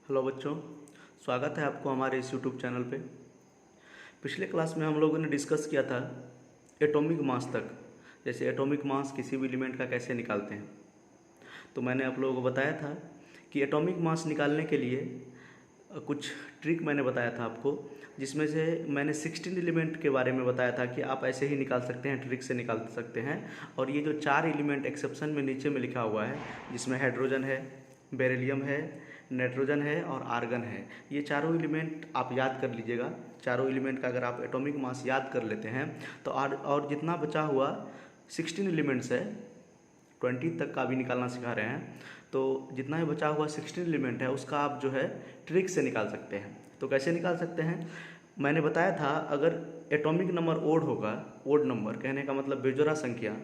Hello बच्चों, स्वागत है आपको हमारे इस यूट्यूब चैनल पे। पिछले क्लास में हम लोगों ने डिस्कस किया था एटॉमिक मास तक, जैसे एटॉमिक मास किसी भी एलिमेंट का कैसे निकालते हैं। तो मैंने आप लोगों को बताया था कि एटॉमिक मास निकालने के लिए कुछ ट्रिक मैंने बताया था आपको, जिसमें से मैंने 16 एलिमेंट के बारे में बताया था कि आप ऐसे ही निकाल सकते हैं, ट्रिक से निकाल सकते हैं। और ये जो 4 एलिमेंट एक्सेप्शन में नीचे में लिखा हुआ है, जिसमें हाइड्रोजन है, बेरिलियम है, नाइट्रोजन है और आर्गन है, ये चारों एलिमेंट आप याद कर लीजिएगा। चारों एलिमेंट का अगर आप एटॉमिक मास याद कर लेते हैं तो और जितना बचा हुआ 16 एलिमेंट्स है, 20 तक का भी निकालना सिखा रहे हैं, तो जितना भी बचा हुआ 16 एलिमेंट है उसका आप जो है ट्रिक से निकाल सकते हैं। तो कैसे निकाल सकते हैं, मैंने बताया था अगर एटॉमिक नंबर ओड होगा, ओड नंबर कहने का मतलब बेजोड़ा संख्या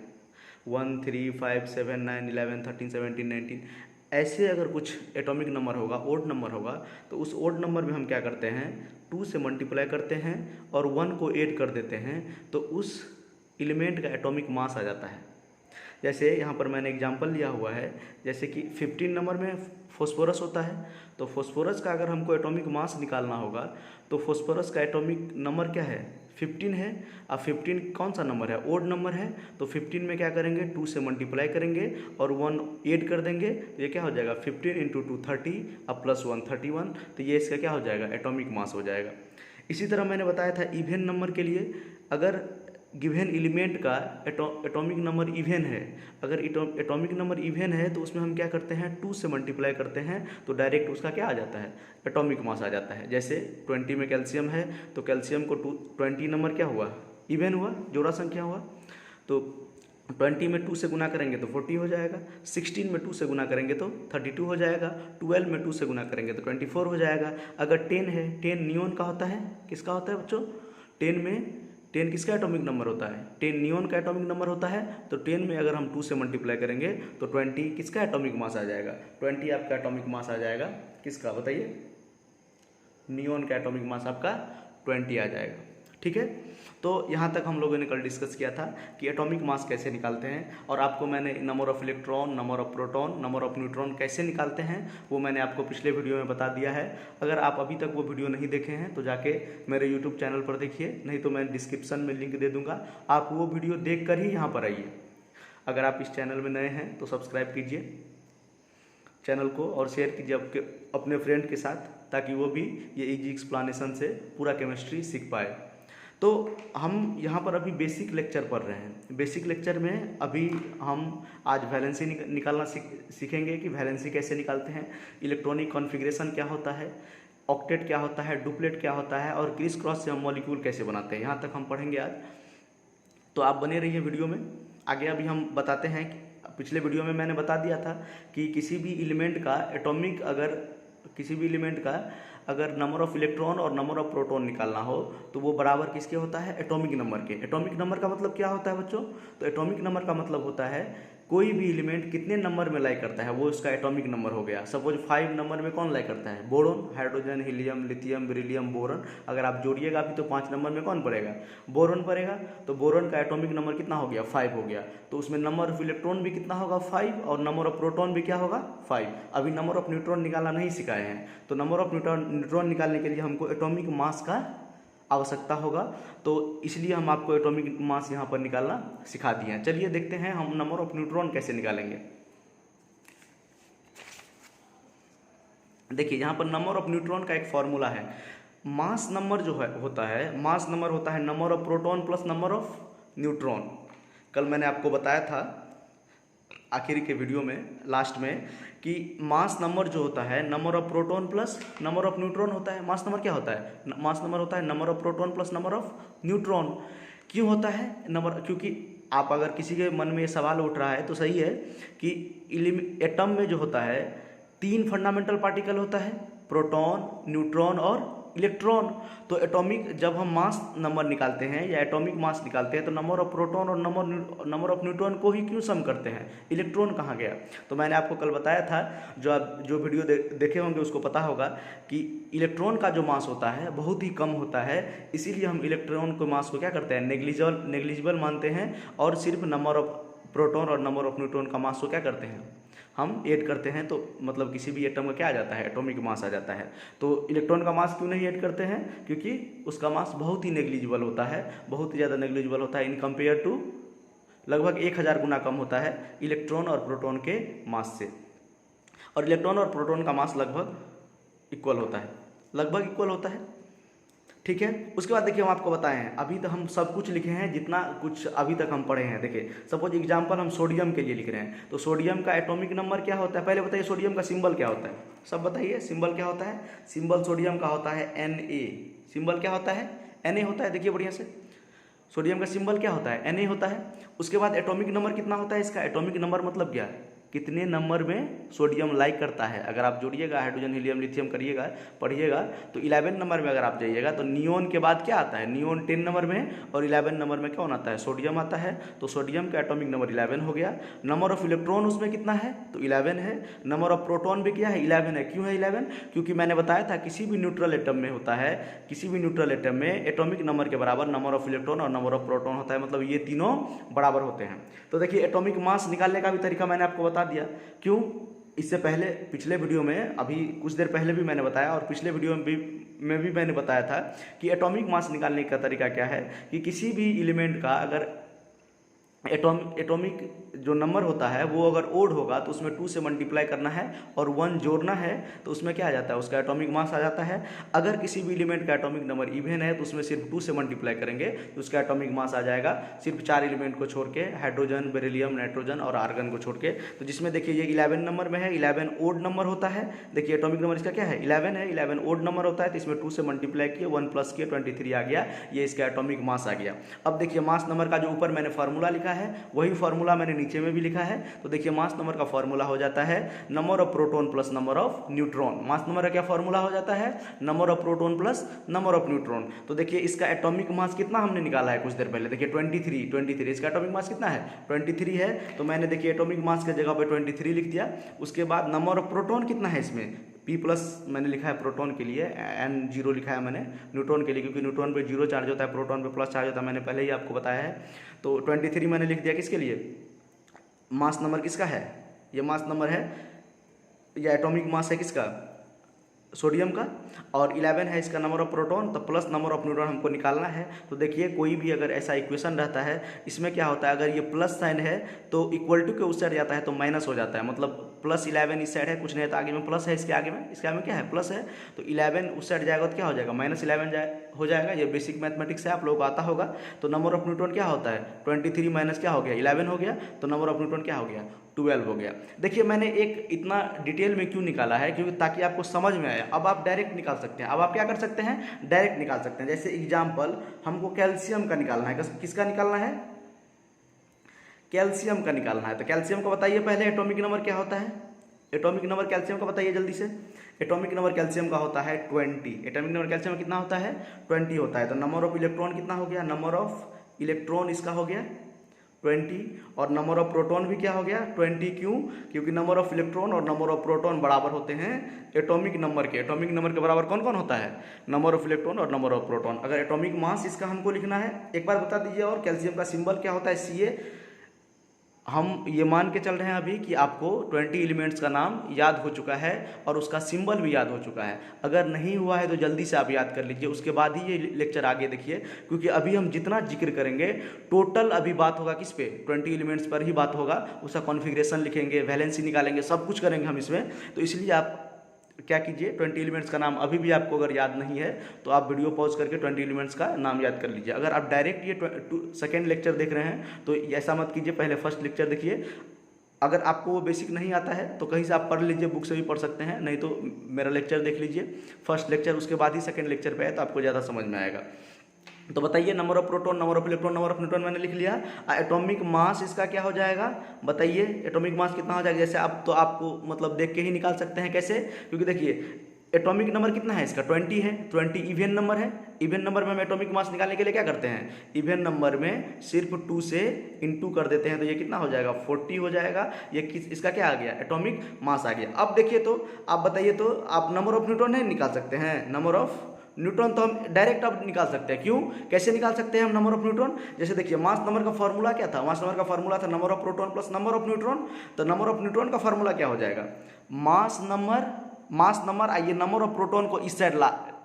1, 3, 5, 7, 9, 11, 13, 17, 19 ऐसे अगर कुछ एटॉमिक नंबर होगा, ओड नंबर होगा, तो उस ओड नंबर में हम क्या करते हैं, 2 से मल्टीप्लाई करते हैं और 1 को ऐड कर देते हैं, तो उस एलिमेंट का एटॉमिक मास आ जाता है। जैसे यहाँ पर मैंने एग्जांपल लिया हुआ है, जैसे कि 15 नंबर में फॉस्फोरस होता है, तो फॉस्फोरस का अगर हमको एटॉमिक मास निकालना होगा तो फॉस्फोरस का एटॉमिक नंबर क्या है, 15 है। अब 15 कौन सा नंबर है, ओड नंबर है, तो 15 में क्या करेंगे, 2 से मल्टीप्लाई करेंगे और 1 ऐड कर देंगे, तो ये क्या हो जाएगा 15 इंटू 2 30, अब +1 31, तो ये इसका क्या हो जाएगा, एटॉमिक मास हो जाएगा। इसी तरह मैंने बताया था इवेन नंबर के लिए, अगर गिवेन एलिमेंट का एटॉमिक नंबर इवेन है, अगर एटॉमिक नंबर इवेन है तो उसमें हम क्या करते हैं, 2 से मल्टीप्लाई करते हैं तो डायरेक्ट उसका क्या आ जाता है, एटॉमिक मास आ जाता है। जैसे 20 में कैल्शियम है तो कैल्शियम को 20 नंबर क्या हुआ, इवेन हुआ, जोड़ा संख्या हुआ, तो 20 में 2 से गुना करेंगे तो 40 हो जाएगा, 16 में 2 से गुना करेंगे तो 32 हो जाएगा, 12 में 2 से गुना करेंगे तो 24 हो जाएगा। अगर 10 है, 10 नियोन का होता है, किसका होता है बच्चों, 10 किसका एटॉमिक नंबर होता है, 10 नियोन का एटॉमिक नंबर होता है, तो 10 में अगर हम 2 से मल्टीप्लाई करेंगे तो 20 किसका एटॉमिक मास आ जाएगा, 20 आपका एटॉमिक मास आ जाएगा, किसका बताइए, नियोन का एटॉमिक मास आपका 20 आ जाएगा। ठीक है, तो यहाँ तक हम लोगों ने कल डिस्कस किया था कि एटॉमिक मास कैसे निकालते हैं, और आपको मैंने number of electron, number of proton, number of neutron कैसे निकालते हैं वो मैंने आपको पिछले वीडियो में बता दिया है। अगर आप अभी तक वो वीडियो नहीं देखे हैं तो जाके मेरे यूट्यूब चैनल पर देखिए, नहीं तो मैं डिस्क्रिप्शन में लिंक दे दूँगा, आप वो वीडियो देख कर ही यहाँ पर आइए। अगर आप इस चैनल में नए हैं तो सब्सक्राइब कीजिए चैनल को और शेयर कीजिए अपने फ्रेंड के साथ, ताकि वो भी ये इजी एक्सप्लेनेशन से पूरा केमिस्ट्री सीख पाए। तो हम यहाँ पर अभी बेसिक लेक्चर पढ़ रहे हैं। बेसिक लेक्चर में अभी हम आज वैलेंसी निकालना सीखेंगे कि वैलेंसी कैसे निकालते हैं, इलेक्ट्रॉनिक कॉन्फ़िगरेशन क्या होता है, ऑक्टेट क्या होता है, डुप्लेट क्या होता है, और क्रिस क्रॉस से हम मॉलिक्यूल कैसे बनाते हैं, यहाँ तक हम पढ़ेंगे आज। तो आप बने रहिए वीडियो में। आगे अभी हम बताते हैं कि पिछले वीडियो में मैंने बता दिया था कि किसी भी एलिमेंट का एटॉमिक, अगर किसी भी एलिमेंट का अगर नंबर ऑफ इलेक्ट्रॉन और नंबर ऑफ प्रोटॉन निकालना हो तो वो बराबर किसके होता है, एटॉमिक नंबर के। एटॉमिक नंबर का मतलब क्या होता है बच्चों, तो एटॉमिक नंबर का मतलब होता है कोई भी एलिमेंट कितने नंबर में लाई करता है वो उसका एटॉमिक नंबर हो गया। सपोज 5 नंबर में कौन लाई करता है, boron, hydrogen, helium, lithium, beryllium, boron. अगर आप जोड़िएगा अभी तो 5 नंबर में कौन पड़ेगा, बोरन पड़ेगा, तो बोरन का एटॉमिक नंबर कितना हो गया, 5 हो गया। तो उसमें नंबर ऑफ इलेक्ट्रॉन भी कितना होगा, 5, और नंबर ऑफ प्रोटॉन भी क्या होगा, 5। अभी नंबर ऑफ न्यूट्रॉन निकालना नहीं सिखाए हैं, तो नंबर ऑफ न्यूट्रॉन निकालने के लिए हमको एटॉमिक मास का आवश्यकता होगा, तो इसलिए हम आपको एटॉमिक मास यहाँ पर निकालना सिखा दिए हैं। चलिए देखते हैं हम नंबर ऑफ न्यूट्रॉन कैसे निकालेंगे। देखिए यहाँ पर नंबर ऑफ न्यूट्रॉन का एक फॉर्मूला है, मास नंबर जो है होता है, मास नंबर होता है number of proton plus number of neutron. कल मैंने आपको बताया था आखिर के वीडियो में, लास्ट में, कि मास नंबर जो होता है number of proton plus number of neutron होता है। मास नंबर क्या होता है, मास नंबर होता है number of proton plus number of neutron. क्यों होता है नंबर, क्योंकि आप अगर किसी के मन में ये सवाल उठ रहा है तो सही है कि एटम में जो होता है 3 फंडामेंटल पार्टिकल होता है, प्रोटॉन, न्यूट्रॉन और इलेक्ट्रॉन। तो एटॉमिक जब हम मास नंबर निकालते हैं या एटॉमिक मास निकालते हैं तो नंबर ऑफ प्रोटॉन और नंबर ऑफ न्यूट्रॉन को ही क्यों सम करते हैं, इलेक्ट्रॉन कहाँ गया। तो मैंने आपको कल बताया था, जो वीडियो देखे होंगे उसको पता होगा कि इलेक्ट्रॉन का जो मास होता है बहुत ही कम होता है, इसीलिए हम इलेक्ट्रॉन को मास को क्या करते हैं, नेग्लिजिबल मानते हैं, और सिर्फ नंबर ऑफ प्रोटॉन और नंबर ऑफ न्यूट्रॉन का मास को क्या करते हैं, हम ऐड करते हैं तो मतलब किसी भी एटम का क्या आ जाता है, एटॉमिक मास आ जाता है। तो इलेक्ट्रॉन का मास क्यों नहीं ऐड करते हैं, क्योंकि उसका मास बहुत ही नेग्लिजिबल होता है, बहुत ही ज़्यादा नेग्लिजिबल होता है इन कंपेयर टू, लगभग 1000 गुना कम होता है इलेक्ट्रॉन और प्रोटॉन के मास से। और इलेक्ट्रॉन और प्रोटॉन का मास लगभग इक्वल होता है, लगभग इक्वल होता है, ठीक है। उसके बाद देखिए हम आपको बताएं, अभी तो हम सब कुछ लिखे हैं जितना कुछ अभी तक हम पढ़े हैं। देखिए सपोज एग्जांपल हम सोडियम के लिए लिख रहे हैं, तो सोडियम का एटॉमिक नंबर क्या होता है, पहले बताइए सोडियम का सिंबल क्या होता है, सब बताइए सिंबल क्या होता है। सिंबल सोडियम का होता है Na, सिंबल क्या होता है, Na होता है। देखिए बढ़िया से, सोडियम का सिंबल क्या होता है, Na होता है। उसके बाद एटॉमिक नंबर कितना होता है इसका, एटॉमिक नंबर मतलब क्या, कितने नंबर में सोडियम लाइक करता है। अगर आप जोड़िएगा हाइड्रोजन हीलियम लिथियम करिएगा पढ़िएगा तो 11 नंबर में अगर आप जाइएगा तो नियोन के बाद क्या आता है, नियोन 10 नंबर में और 11 नंबर में कौन आता है, सोडियम आता है। तो सोडियम का एटॉमिक नंबर 11 हो गया। नंबर ऑफ इलेक्ट्रॉन उसमें कितना है, तो 11 है। नंबर ऑफ प्रोटॉन भी क्या है, 11 है। क्यों है 11, क्योंकि मैंने बताया था किसी भी न्यूट्रल एटम में होता है, किसी भी न्यूट्रल एटम में एटॉमिक नंबर के बराबर नंबर ऑफ इलेक्ट्रॉन और नंबर ऑफ प्रोटॉन होता है, मतलब ये तीनों बराबर होते हैं। तो देखिए एटॉमिक मास निकालने का भी तरीका मैंने आपको बता दिया। क्यों, इससे पहले पिछले वीडियो में, अभी कुछ देर पहले भी मैंने बताया और पिछले वीडियो में भी मैंने बताया था कि एटॉमिक मास निकालने का तरीका क्या है, कि किसी भी एलिमेंट का अगर एटॉमिक जो नंबर होता है वो अगर ओड होगा तो उसमें 2 से मल्टीप्लाई करना है और 1 जोड़ना है, तो उसमें क्या आ जाता है, उसका एटॉमिक मास आ जाता है। अगर किसी भी एलिमेंट का एटॉमिक नंबर इवन है तो उसमें सिर्फ 2 से मल्टीप्लाई करेंगे तो उसका एटॉमिक मास आ जाएगा, सिर्फ 4 एलिमेंट को छोड़ के, हाइड्रोजन, बेरिलियम, नाइट्रोजन और आर्गन को छोड़ के। तो जिसमें देखिए ये 11 नंबर में है, 11 ओड नंबर होता है। देखिए एटॉमिक नंबर इसका क्या है, 11 है, 11 ओड नंबर होता है, तो इसमें 2 से मल्टीप्लाई किए, 1 प्लस किए, 23 आ गया, ये इसका एटॉमिक मास आ गया। अब देखिए मास नंबर का जो ऊपर मैंने फार्मूला लिखा है वही फार्मूला मैंने नीचे में भी लिखा है। तो देखिए मास नंबर का फार्मूला हो जाता है number of proton plus number of neutron. Mass number का क्या फार्मूला हो जाता है, number of proton plus number of neutron. तो देखिए इसका एटॉमिक मास कितना हमने निकाला है कुछ देर पहले, देखिए 23, इसका एटॉमिक मास कितना है, 23 है। तो मैंने देखिए एटॉमिक मास के जगह पे 23 लिख दिया। उसके बाद नंबर ऑफ प्रोटॉन कितना है इसमें, P प्लस मैंने लिखा है प्रोटॉन के लिए, N0 लिखा है मैंने न्यूट्रॉन के लिए, क्योंकि न्यूट्रॉन पे 0 चार्ज होता है, प्रोटॉन पे प्लस चार्ज होता है, मैंने पहले ही आपको बताया है। तो 23 मैंने लिख दिया किसके लिए, मास नंबर किसका है, ये मास नंबर है, या एटॉमिक मास है किसका, सोडियम का। और 11 है इसका नंबर ऑफ प्रोटॉन, तो प्लस नंबर ऑफ न्यूट्रॉन हमको निकालना है। तो देखिए कोई भी अगर ऐसा इक्वेशन रहता है, इसमें क्या होता है, अगर ये प्लस साइन है तो इक्वल टू के उस साइड जाता है तो माइनस हो जाता है, मतलब प्लस 11 इस साइड है, कुछ नहीं है तो आगे में प्लस है, इसके आगे में क्या है, प्लस है। तो 11 उस साइड जाएगा तो क्या हो जाएगा, -11 हो जाएगा। ये बेसिक मैथमेटिक्स है, आप लोगों को आता होगा। तो नंबर ऑफ न्यूट्रॉन क्या होता है, 23 माइनस क्या हो गया, 11 हो गया, तो नंबर ऑफ न्यूट्रॉन क्या हो गया, 12 हो गया। देखिए मैंने एक इतना डिटेल में क्यों निकाला है, क्योंकि ताकि आपको समझ में आए। अब आप डायरेक्ट निकाल सकते हैं, अब आप क्या कर सकते हैं, डायरेक्ट निकाल सकते हैं। जैसे एग्जाम्पल हमको कैल्शियम का निकालना है, किसका निकालना है, कैल्शियम का निकालना है। तो कैल्शियम को बताइए पहले एटॉमिक नंबर क्या होता है, एटॉमिक नंबर कैल्शियम का बताइए जल्दी से। एटॉमिक नंबर कैल्शियम का होता है 20, एटॉमिक नंबर कैल्शियम कितना होता है, 20 होता है। तो नंबर ऑफ इलेक्ट्रॉन कितना हो गया, नंबर ऑफ इलेक्ट्रॉन इसका हो गया 20, और नंबर ऑफ प्रोटॉन भी क्या हो गया 20। क्यों, क्योंकि नंबर ऑफ इलेक्ट्रॉन और नंबर ऑफ प्रोटॉन बराबर होते हैं एटॉमिक नंबर के। एटॉमिक नंबर के बराबर कौन कौन होता है, नंबर ऑफ इलेक्ट्रॉन और नंबर ऑफ प्रोटॉन। अगर एटॉमिक मास इसका हमको लिखना है, एक बार बता दीजिए। और कैल्शियम का सिंबल क्या होता है, Ca। हम ये मान के चल रहे हैं अभी कि आपको 20 एलिमेंट्स का नाम याद हो चुका है और उसका सिंबल भी याद हो चुका है। अगर नहीं हुआ है तो जल्दी से आप याद कर लीजिए, उसके बाद ही ये लेक्चर आगे देखिए, क्योंकि अभी हम जितना जिक्र करेंगे टोटल अभी बात होगा किस पे, 20 एलिमेंट्स पर ही बात होगा। उसका कॉन्फ़िगरेशन लिखेंगे, वैलेंसी निकालेंगे, सब कुछ करेंगे हम इसमें। तो इसलिए आप क्या कीजिए, 20 एलिमेंट्स का नाम अभी भी आपको अगर याद नहीं है तो आप वीडियो पॉज करके 20 एलिमेंट्स का नाम याद कर लीजिए। अगर आप डायरेक्ट ये सेकेंड लेक्चर देख रहे हैं तो ऐसा मत कीजिए, पहले फर्स्ट लेक्चर देखिए। अगर आपको वो बेसिक नहीं आता है तो कहीं से आप पढ़ लीजिए, बुक से भी पढ़ सकते हैं, नहीं तो मेरा लेक्चर देख लीजिए फर्स्ट लेक्चर, उसके बाद ही सेकेंड लेक्चर पे है तो आपको ज़्यादा समझ में आएगा। तो बताइए number of proton, number of electron, number of neutron मैंने लिख लिया। एटॉमिक मास इसका क्या हो जाएगा, बताइए एटॉमिक मास कितना हो जाएगा। जैसे आप तो आपको मतलब देख के ही निकाल सकते हैं, कैसे, क्योंकि देखिए एटॉमिक नंबर कितना है इसका 20 है, 20 इवन नंबर है। इवन नंबर में हम एटॉमिक मास निकालने के लिए क्या करते हैं, इवन नंबर में सिर्फ 2 से इंटू कर देते हैं, तो ये कितना हो जाएगा 40 हो जाएगा। ये इसका क्या आ गया, एटॉमिक मास आ गया। अब देखिए तो आप बताइए, तो आप नंबर ऑफ न्यूट्रॉन नहीं निकाल सकते हैं, नंबर ऑफ न्यूट्रॉन तो हम डायरेक्ट अब निकाल सकते हैं। क्यों, कैसे निकाल सकते हैं हम नंबर ऑफ न्यूट्रॉन? जैसे देखिए मास नंबर का फॉर्मूला क्या था, मास नंबर का फॉर्मूला था number of proton plus number of neutron. तो नंबर ऑफ न्यूट्रॉन का फॉर्मूला क्या हो जाएगा, मास नंबर आइए नंबर ऑफ प्रोटॉन को इस साइड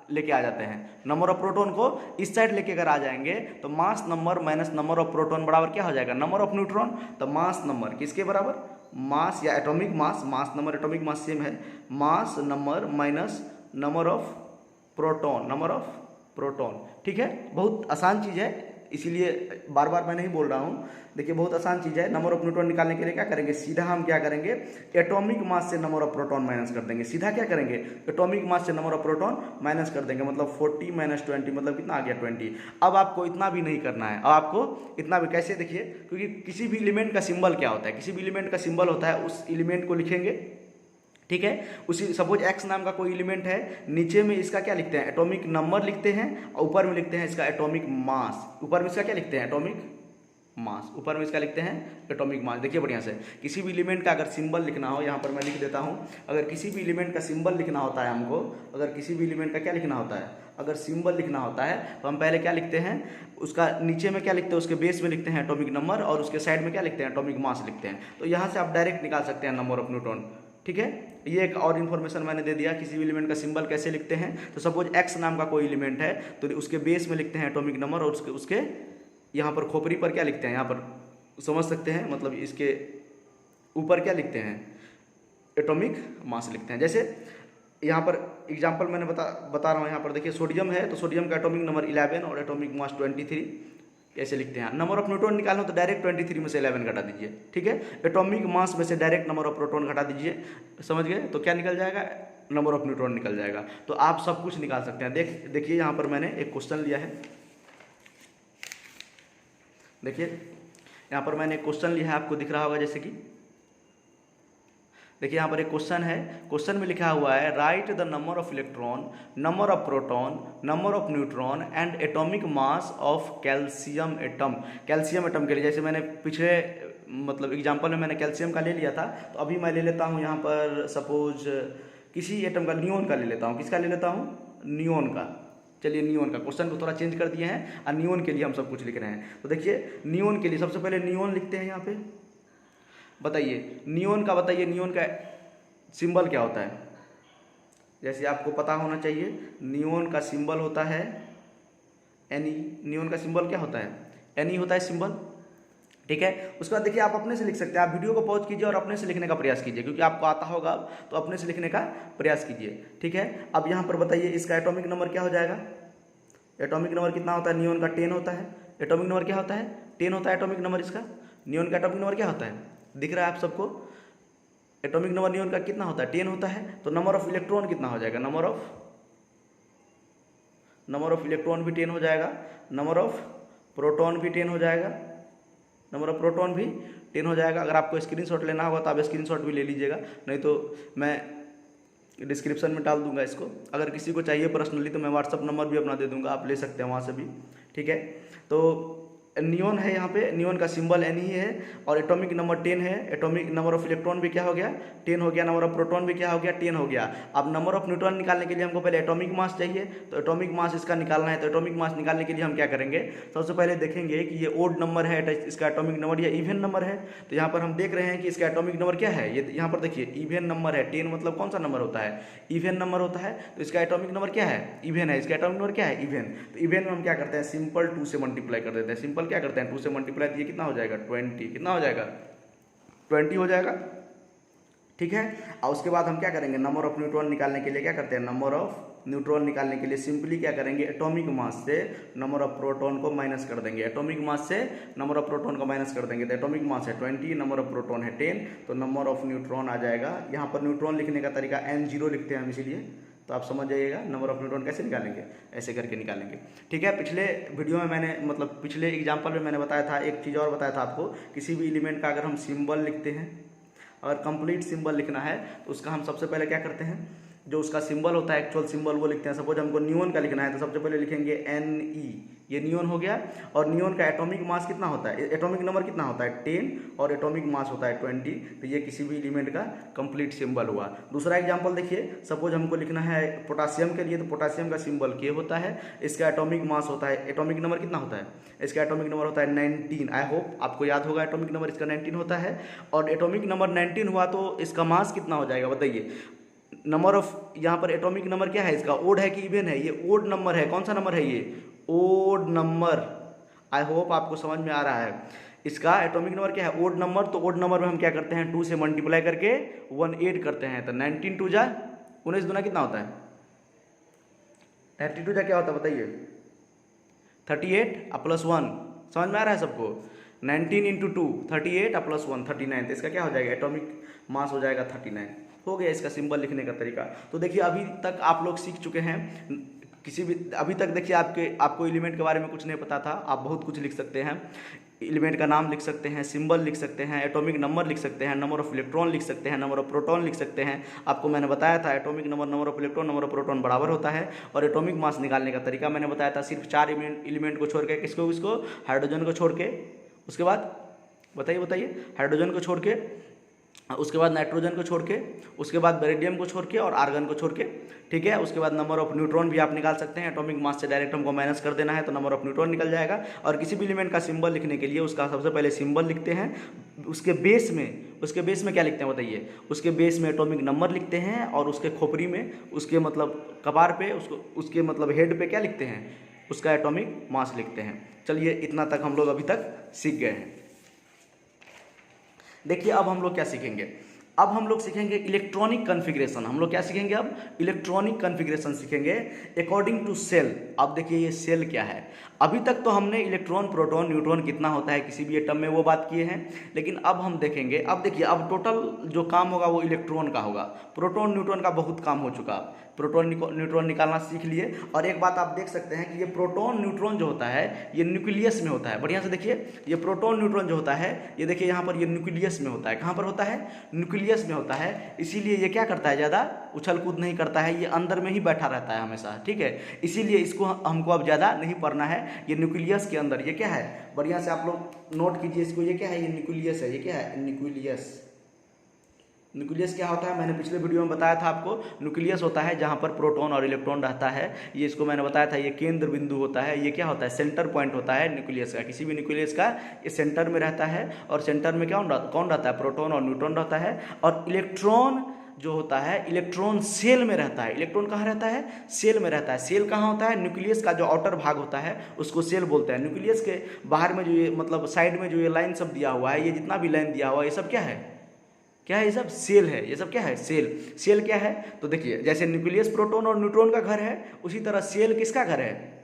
लेके आ जाते हैं, नंबर ऑफ प्रोटॉन को इस साइड लेके अगर आ जाएंगे तो मास number minus number of proton बराबर क्या हो जाएगा, नंबर ऑफ न्यूट्रॉन। तो मास नंबर किसके बराबर, मास या atomic mass, mass number atomic mass same है, mass number minus number of proton. ठीक है, बहुत आसान चीज़ है, इसीलिए बार बार मैं नहीं बोल रहा हूँ। देखिए बहुत आसान चीज़ है। नंबर ऑफ न्यूट्रॉन निकालने के लिए क्या करेंगे, सीधा हम क्या करेंगे, एटॉमिक मास से नंबर ऑफ प्रोटॉन माइनस कर देंगे। सीधा क्या करेंगे, एटॉमिक मास से नंबर ऑफ प्रोटॉन माइनस कर देंगे, मतलब 40 माइनस 20 मतलब कितना आ गया 20। अब आपको इतना भी नहीं करना है, अब आपको इतना भी कैसे, देखिए क्योंकि किसी भी एलिमेंट का सिंबल क्या होता है, किसी भी एलिमेंट का सिंबल होता है उस एलिमेंट को लिखेंगे। ठीक है, उसी सपोज एक्स नाम का कोई एलिमेंट है, नीचे में इसका क्या लिखते हैं, एटॉमिक नंबर लिखते हैं, और ऊपर में लिखते हैं इसका एटॉमिक मास। ऊपर में इसका क्या लिखते हैं, एटॉमिक मास, ऊपर में इसका लिखते हैं एटॉमिक मास। देखिए बढ़िया से, किसी भी एलिमेंट का अगर सिंबल लिखना हो, यहाँ पर मैं लिख देता हूँ, अगर किसी भी एलिमेंट का सिंबल लिखना होता है हमको, अगर किसी भी एलिमेंट का क्या लिखना होता है, अगर सिंबल लिखना होता है तो हम पहले क्या लिखते हैं, उसका नीचे में क्या लिखते हैं, उसके बेस में लिखते हैं एटॉमिक नंबर, और उसके साइड में क्या लिखते हैं, एटॉमिक मास लिखते हैं। तो यहाँ से आप डायरेक्ट निकाल सकते हैं नंबर ऑफ न्यूट्रॉन। ठीक है, ये एक और इन्फॉर्मेशन मैंने दे दिया, किसी भी एलिमेंट का सिंबल कैसे लिखते हैं। तो सपोज एक्स नाम का कोई एलिमेंट है तो उसके बेस में लिखते हैं एटॉमिक नंबर, और उसके यहाँ पर खोपड़ी पर क्या लिखते हैं, यहाँ पर समझ सकते हैं, मतलब इसके ऊपर क्या लिखते हैं, एटॉमिक मास लिखते हैं। जैसे यहाँ पर एग्जांपल मैंने बता रहा हूँ, यहाँ पर देखिए सोडियम है तो सोडियम का एटॉमिक नंबर 11 और एटॉमिक मास 23 कैसे लिखते हैं। नंबर ऑफ न्यूट्रॉन निकालना हो तो डायरेक्ट 23 में से 11 घटा दीजिए। ठीक है, एटॉमिक मास में से डायरेक्ट नंबर ऑफ प्रोटॉन घटा दीजिए, समझ गए, तो क्या निकल जाएगा, नंबर ऑफ न्यूट्रॉन निकल जाएगा। तो आप सब कुछ निकाल सकते हैं। देखिए यहाँ पर मैंने एक क्वेश्चन लिया है, देखिए यहाँ पर मैंने एक क्वेश्चन लिया है, आपको दिख रहा होगा जैसे कि देखिए यहाँ पर एक क्वेश्चन है, क्वेश्चन में लिखा हुआ है right the number of electron, number of proton, number of neutron and atomic mass of calcium atom. Calcium atom के लिए जैसे मैंने पिछले मतलब एग्जांपल में मैंने कैल्शियम का ले लिया था, तो अभी मैं ले लेता हूँ यहाँ पर सपोज किसी एटम का, नियोन का ले लेता हूँ। किसका ले लेता हूँ, नियोन का। चलिए नियोन का, क्वेश्चन को थोड़ा चेंज कर दिए हैं और नियोन के लिए हम सब कुछ लिख रहे हैं। तो देखिए नियोन के लिए सबसे पहले नियोन लिखते हैं यहाँ पे। बताइए नियोन का, बताइए नियोन का सिंबल क्या होता है, जैसे आपको पता होना चाहिए। नियोन का सिंबल होता है Ni। नियोन का सिंबल क्या होता है, Ni होता है सिंबल। ठीक है, उसके बाद देखिए आप अपने से लिख सकते हैं, आप वीडियो को पॉज कीजिए और अपने से लिखने का प्रयास कीजिए, क्योंकि आपको आता होगा तो अपने से लिखने का प्रयास कीजिए। ठीक है, अब यहाँ पर बताइए इसका एटॉमिक नंबर क्या हो जाएगा, एटॉमिक नंबर कितना होता है, नियोन का 10 होता है। एटॉमिक नंबर क्या होता है, 10 होता है एटॉमिक नंबर इसका। नियोन का एटॉमिक नंबर क्या होता है, दिख रहा है आप सबको, एटॉमिक नंबर नियोन का कितना होता है, 10 होता है। तो नंबर ऑफ इलेक्ट्रॉन कितना हो जाएगा, नंबर ऑफ इलेक्ट्रॉन भी 10 हो जाएगा, नंबर ऑफ प्रोटॉन भी 10 हो जाएगा, नंबर ऑफ प्रोटॉन भी 10 हो जाएगा। अगर आपको स्क्रीनशॉट लेना होगा तो आप स्क्रीनशॉट भी ले लीजिएगा, नहीं तो मैं डिस्क्रिप्शन में डाल दूंगा इसको। अगर किसी को चाहिए पर्सनली तो मैं व्हाट्सअप नंबर भी अपना दे दूंगा, आप ले सकते हैं वहाँ से भी। ठीक है, तो नियोन है यहाँ पे, नियोन का सिंबल Ni है और एटॉमिक नंबर 10 है। एटॉमिक नंबर ऑफ इलेक्ट्रॉन भी क्या हो गया, 10 हो गया। नंबर ऑफ प्रोटॉन भी क्या हो गया, 10 हो गया। अब नंबर ऑफ न्यूट्रॉन निकालने के लिए हमको पहले एटॉमिक मास चाहिए, तो एटॉमिक मास इसका निकालना है। तो एटॉमिक मास निकालने के लिए हम क्या करेंगे, सबसे पहले देखेंगे कि ये ओड नंबर है इसका एटॉमिक नंबर या इवन नंबर है। तो यहाँ पर हम देख रहे हैं कि इसका एटॉमिक नंबर क्या है, ये यहाँ पर देखिए इवन नंबर है। 10 मतलब कौन सा नंबर होता है, इवन नंबर होता है। तो इसका एटॉमिक नंबर क्या है, इवन है। इसका एटॉमिक नंबर क्या है, इवन। तो इवन में हम क्या करते हैं, सिंपल 2 से मल्टीप्लाई कर देते हैं। सिंपल क्या करते हैं, 2 से मल्टीप्लाई, ये कितना हो जाएगा 20, कितना हो जाएगा 20 हो जाएगा। ठीक है, और उसके बाद हम क्या करेंगे, नंबर ऑफ न्यूट्रॉन निकालने के लिए क्या करते हैं, नंबर ऑफ न्यूट्रॉन निकालने के लिए सिंपली क्या करेंगे, एटॉमिक मास से नंबर ऑफ प्रोटॉन को माइनस कर देंगे। एटॉमिक मास से नंबर ऑफ प्रोटॉन को माइनस कर देंगे। तो एटॉमिक मास है 20, नंबर ऑफ प्रोटॉन है 10, तो नंबर ऑफ न्यूट्रॉन आ जाएगा। यहाँ पर न्यूट्रॉन लिखने का तरीका N0 लिखते हैं हम, इसीलिए तो आप समझ जाइएगा नंबर ऑफ न्यूट्रॉन कैसे निकालेंगे, ऐसे करके निकालेंगे। ठीक है, पिछले वीडियो में मैंने मतलब पिछले एग्जांपल में मैंने बताया था, एक चीज़ और बताया था आपको, किसी भी एलिमेंट का अगर हम सिंबल लिखते हैं, अगर कंप्लीट सिंबल लिखना है तो उसका हम सबसे पहले क्या करते हैं, जो उसका सिंबल होता है, एक्चुअल सिंबल, वो लिखते हैं। सपोज हमको नियोन का लिखना है तो सबसे पहले लिखेंगे Ne, ये नियोन हो गया। और नियोन का एटॉमिक मास कितना होता है, एटॉमिक नंबर कितना होता है 10 और एटॉमिक मास होता है 20। तो ये किसी भी एलिमेंट का कंप्लीट सिंबल हुआ। दूसरा एग्जांपल देखिए, सपोज हमको लिखना है पोटासियम के लिए, तो पोटासियम का सिंबल K होता है, इसका एटॉमिक मास होता है, एटॉमिक नंबर कितना होता है, इसका एटॉमिक नंबर होता है 19। आई होप आपको याद होगा एटॉमिक नंबर इसका 19 होता है। और एटॉमिक नंबर 19 हुआ तो इसका मास कितना हो जाएगा बताइए। नंबर ऑफ, यहाँ पर एटॉमिक नंबर क्या है इसका, ओड है कि इवन है, ये ओड नंबर है। कौन सा नंबर है ये, ओड नंबर। आई होप आपको समझ में आ रहा है। इसका एटॉमिक नंबर क्या है, ओड नंबर। तो ओड नंबर में हम क्या करते हैं, 2 से मल्टीप्लाई करके 1 ऐड करते हैं। तो 19 2 जा 19 दूना कितना होता है, 32 जा क्या होता है बताइए, 38 और प्लस 1। समझ में आ रहा है सबको। 19 इंटू 2 38 और प्लस 1 39। तो इसका क्या हो जाएगा, एटॉमिक मास हो जाएगा 39। हो गया इसका सिंबल लिखने का तरीका। तो देखिए अभी तक आप लोग सीख चुके हैं। किसी भी अभी तक देखिए आपको एलिमेंट के बारे में कुछ नहीं पता था, आप बहुत कुछ लिख सकते हैं। एलिमेंट का नाम लिख सकते हैं, सिंबल लिख सकते हैं, एटॉमिक नंबर लिख सकते हैं, नंबर ऑफ इलेक्ट्रॉन लिख सकते हैं, नंबर ऑफ प्रोटॉन लिख सकते हैं। आपको मैंने बताया था atomic number, number of electron, number of proton बराबर होता है। और एटॉमिक मास निकालने का तरीका मैंने बताया था, सिर्फ 4 एलिमेंट को छोड़ के, किसको, हाइड्रोजन को छोड़ के। उसके बाद बताइए, हाइड्रोजन को छोड़ के, उसके बाद नाइट्रोजन को छोड़ के, उसके बाद बेरिलियम को छोड़ के और आर्गन को छोड़ के, ठीक है। उसके बाद नंबर ऑफ न्यूट्रॉन भी आप निकाल सकते हैं। एटॉमिक मास से डायरेक्ट हमको माइनस कर देना है तो नंबर ऑफ न्यूट्रॉन निकल जाएगा। और किसी भी एलिमेंट का सिंबल लिखने के लिए उसका सबसे पहले सिंबल लिखते हैं, उसके बेस में क्या लिखते हैं बताइए, उसके बेस में एटॉमिक नंबर लिखते हैं, और उसके खोपड़ी में, उसके मतलब कपार पे, उसके मतलब हेड पे क्या लिखते हैं, उसका एटॉमिक मास लिखते हैं। चलिए इतना तक हम लोग अभी तक सीख गए हैं। देखिए अब हम लोग क्या सीखेंगे, अब हम लोग सीखेंगे इलेक्ट्रॉनिक कॉन्फ़िगरेशन। हम लोग क्या सीखेंगे, अब इलेक्ट्रॉनिक कॉन्फ़िगरेशन सीखेंगे अकॉर्डिंग टू सेल। अब देखिए ये सेल क्या है। अभी तक तो हमने इलेक्ट्रॉन, प्रोटॉन, न्यूट्रॉन कितना होता है किसी भी एटम में वो बात किए हैं। लेकिन अब हम देखेंगे, अब देखिए अब टोटल जो काम होगा वो इलेक्ट्रॉन का होगा। प्रोटॉन न्यूट्रॉन का बहुत काम हो चुका, प्रोटॉन न्यूट्रॉन निकालना सीख लिए। और एक बात आप देख सकते हैं कि ये प्रोटॉन न्यूट्रॉन जो होता है ये न्यूक्लियस में होता है। बढ़िया से देखिए, ये प्रोटॉन न्यूट्रॉन जो होता है, ये देखिए यहाँ पर ये न्यूक्लियस में होता है। कहाँ पर होता है, न्यूक्लियस में होता है। इसीलिए ये क्या करता है, ज़्यादा उछल कूद नहीं करता है, ये अंदर में ही बैठा रहता है हमेशा, ठीक है। इसीलिए इसको हमको अब ज़्यादा नहीं पढ़ना है। ये न्यूक्लियस के अंदर ये क्या है, बढ़िया से आप लोग नोट कीजिए इसको। ये क्या है, ये न्यूक्लियस है। ये क्या है, न्यूक्लियस। न्यूक्लियस क्या होता है, मैंने पिछले वीडियो में बताया था आपको। न्यूक्लियस होता है जहाँ पर प्रोटॉन और इलेक्ट्रॉन रहता है। ये इसको मैंने बताया था, ये केंद्र बिंदु होता है। ये क्या होता है, सेंटर पॉइंट होता है न्यूक्लियस का। किसी भी न्यूक्लियस का ये सेंटर में रहता है। और सेंटर में कौन रहता है, प्रोटॉन और न्यूट्रॉन रहता है। और इलेक्ट्रॉन जो होता है, इलेक्ट्रॉन सेल में रहता है। इलेक्ट्रॉन कहाँ रहता है, सेल में रहता है। सेल कहाँ होता है, न्यूक्लियस का जो आउटर भाग होता है उसको सेल बोलते हैं। न्यूक्लियस के बाहर में जो ये मतलब साइड में जो ये लाइन सब दिया हुआ है, ये जितना भी लाइन दिया हुआ है, ये सब क्या है, क्या है, ये सब सेल है। ये सब क्या है, सेल। सेल क्या है, तो देखिए जैसे न्यूक्लियस प्रोटॉन और न्यूट्रॉन का घर है, उसी तरह सेल किसका घर है,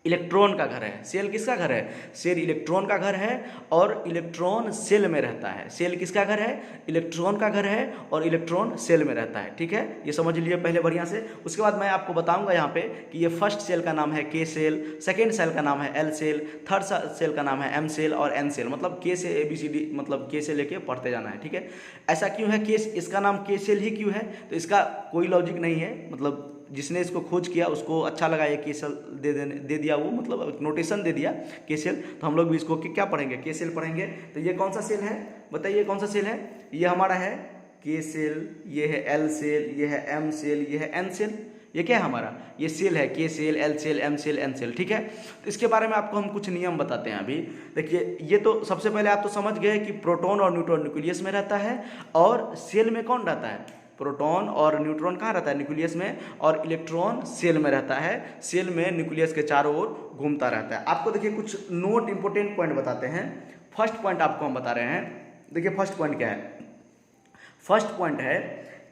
इलेक्ट्रॉन का घर है। सेल किसका घर है, सेल इलेक्ट्रॉन का घर है। और इलेक्ट्रॉन सेल में रहता है। सेल किसका घर है, इलेक्ट्रॉन का घर है, और इलेक्ट्रॉन सेल में रहता है, ठीक है। ये समझ लिए पहले बढ़िया से। उसके बाद मैं आपको बताऊंगा यहाँ पे कि ये फर्स्ट सेल का नाम है के सेल, सेकेंड सेल का नाम है एल सेल, थर्ड सेल का नाम है एम सेल और एन सेल। मतलब के से ABCD, मतलब के से लेके पढ़ते जाना है, ठीक है। ऐसा क्यों है, के इसका नाम के सेल ही क्यों है, तो इसका कोई लॉजिक नहीं है। मतलब जिसने इसको खोज किया उसको अच्छा लगा ये केसेल दे दिया, वो मतलब नोटेशन दे दिया केसेल। तो हम लोग भी इसको क्या पढ़ेंगे, केसेल पढ़ेंगे। तो ये कौन सा सेल है बताइए, कौन सा सेल है, ये हमारा है के सेल, ये है एल सेल, ये है एम सेल, ये है एन सेल। ये क्या है हमारा, ये सेल है, K cell, L cell, M cell, N cell, ठीक है। तो इसके बारे में आपको हम कुछ नियम बताते हैं अभी। देखिए ये तो सबसे पहले आप तो समझ गए कि प्रोटॉन और न्यूट्रॉन न्यूक्लियस में रहता है, और सेल में कौन रहता है, प्रोटॉन और न्यूट्रॉन कहाँ रहता है, न्यूक्लियस में, और इलेक्ट्रॉन सेल में रहता है। सेल में न्यूक्लियस के चारों ओर घूमता रहता है। आपको देखिए कुछ नोट इंपोर्टेंट पॉइंट बताते हैं। फर्स्ट पॉइंट आपको हम बता रहे हैं। देखिए फर्स्ट पॉइंट क्या है, फर्स्ट पॉइंट है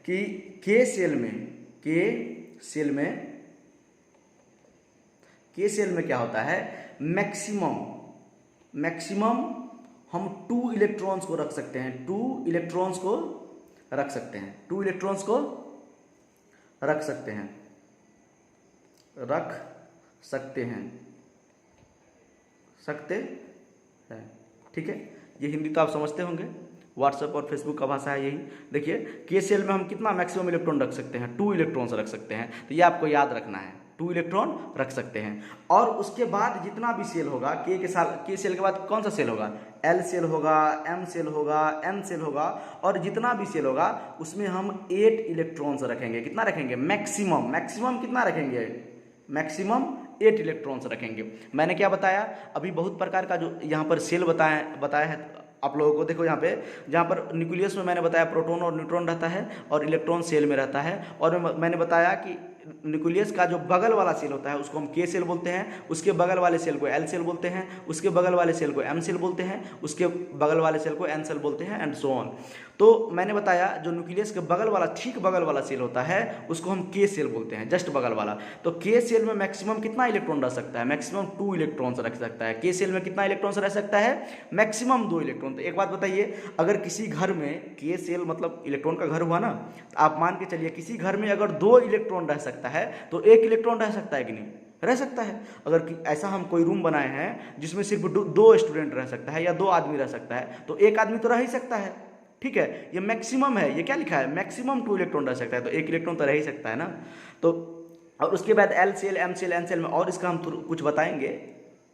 कि के सेल में क्या होता है, मैक्सिमम हम 2 इलेक्ट्रॉन्स को रख सकते हैं। 2 इलेक्ट्रॉन्स को रख सकते हैं, 2 इलेक्ट्रॉन्स को रख सकते हैं, सकते हैं, ठीक है। ये हिंदी तो आप समझते होंगे। व्हाट्सएप और फेसबुक का भाषा है यही। देखिए के सेल में हम कितना मैक्सिमम इलेक्ट्रॉन रख सकते हैं, 2 इलेक्ट्रॉन्स रख सकते हैं, तो ये आपको याद रखना है, 2 इलेक्ट्रॉन रख सकते हैं। और उसके बाद जितना भी सेल होगा के सेल के बाद कौन सा सेल होगा, एल सेल होगा, एम सेल होगा, एन सेल होगा, और जितना भी सेल होगा उसमें हम 8 इलेक्ट्रॉन्स रखेंगे। कितना रखेंगे, मैक्सिमम कितना रखेंगे, मैक्सिमम 8 इलेक्ट्रॉन्स रखेंगे। मैंने क्या बताया, अभी बहुत प्रकार का जो यहाँ पर सेल बताया है आप लोगों को। देखो यहाँ पे, जहाँ पर न्यूक्लियस में मैंने बताया प्रोटॉन और न्यूट्रॉन रहता है और इलेक्ट्रॉन सेल में रहता है। और मैंने बताया कि न्यूक्लियस का जो बगल वाला सेल होता है उसको हम के सेल बोलते हैं, उसके बगल वाले सेल को एल सेल बोलते हैं, उसके बगल वाले सेल को एम सेल बोलते हैं, उसके बगल वाले सेल को एन सेल बोलते हैं, एंड सो ऑन। तो मैंने बताया जो न्यूक्लियस के बगल वाला, ठीक बगल वाला सेल होता है उसको हम के सेल बोलते हैं, जस्ट बगल वाला। तो के सेल में मैक्सिमम कितना इलेक्ट्रॉन रह सकता है, मैक्सिमम 2 इलेक्ट्रॉन्स रख सकता है। के सेल में कितना इलेक्ट्रॉन्स रह सकता है, मैक्सिमम 2 इलेक्ट्रॉन। तो एक बात बताइए, अगर किसी घर में के सेल मतलब इलेक्ट्रॉन का घर हुआ ना, तो आप मान के चलिए किसी घर में अगर 2 इलेक्ट्रॉन रह सकता है तो 1 इलेक्ट्रॉन रह सकता है कि नहीं, रह सकता है। अगर ऐसा हम कोई रूम बनाए हैं जिसमें सिर्फ 2 स्टूडेंट रह सकता है या 2 आदमी रह सकता है, तो 1 आदमी तो रह ही सकता है, ठीक है। ये मैक्सिमम है, ये क्या लिखा है, मैक्सिमम 2 इलेक्ट्रॉन रह सकता है, तो 1 इलेक्ट्रॉन तो रह ही सकता है ना। तो और उसके बाद L cell, M cell, N cell में, और इसका हम कुछ बताएंगे,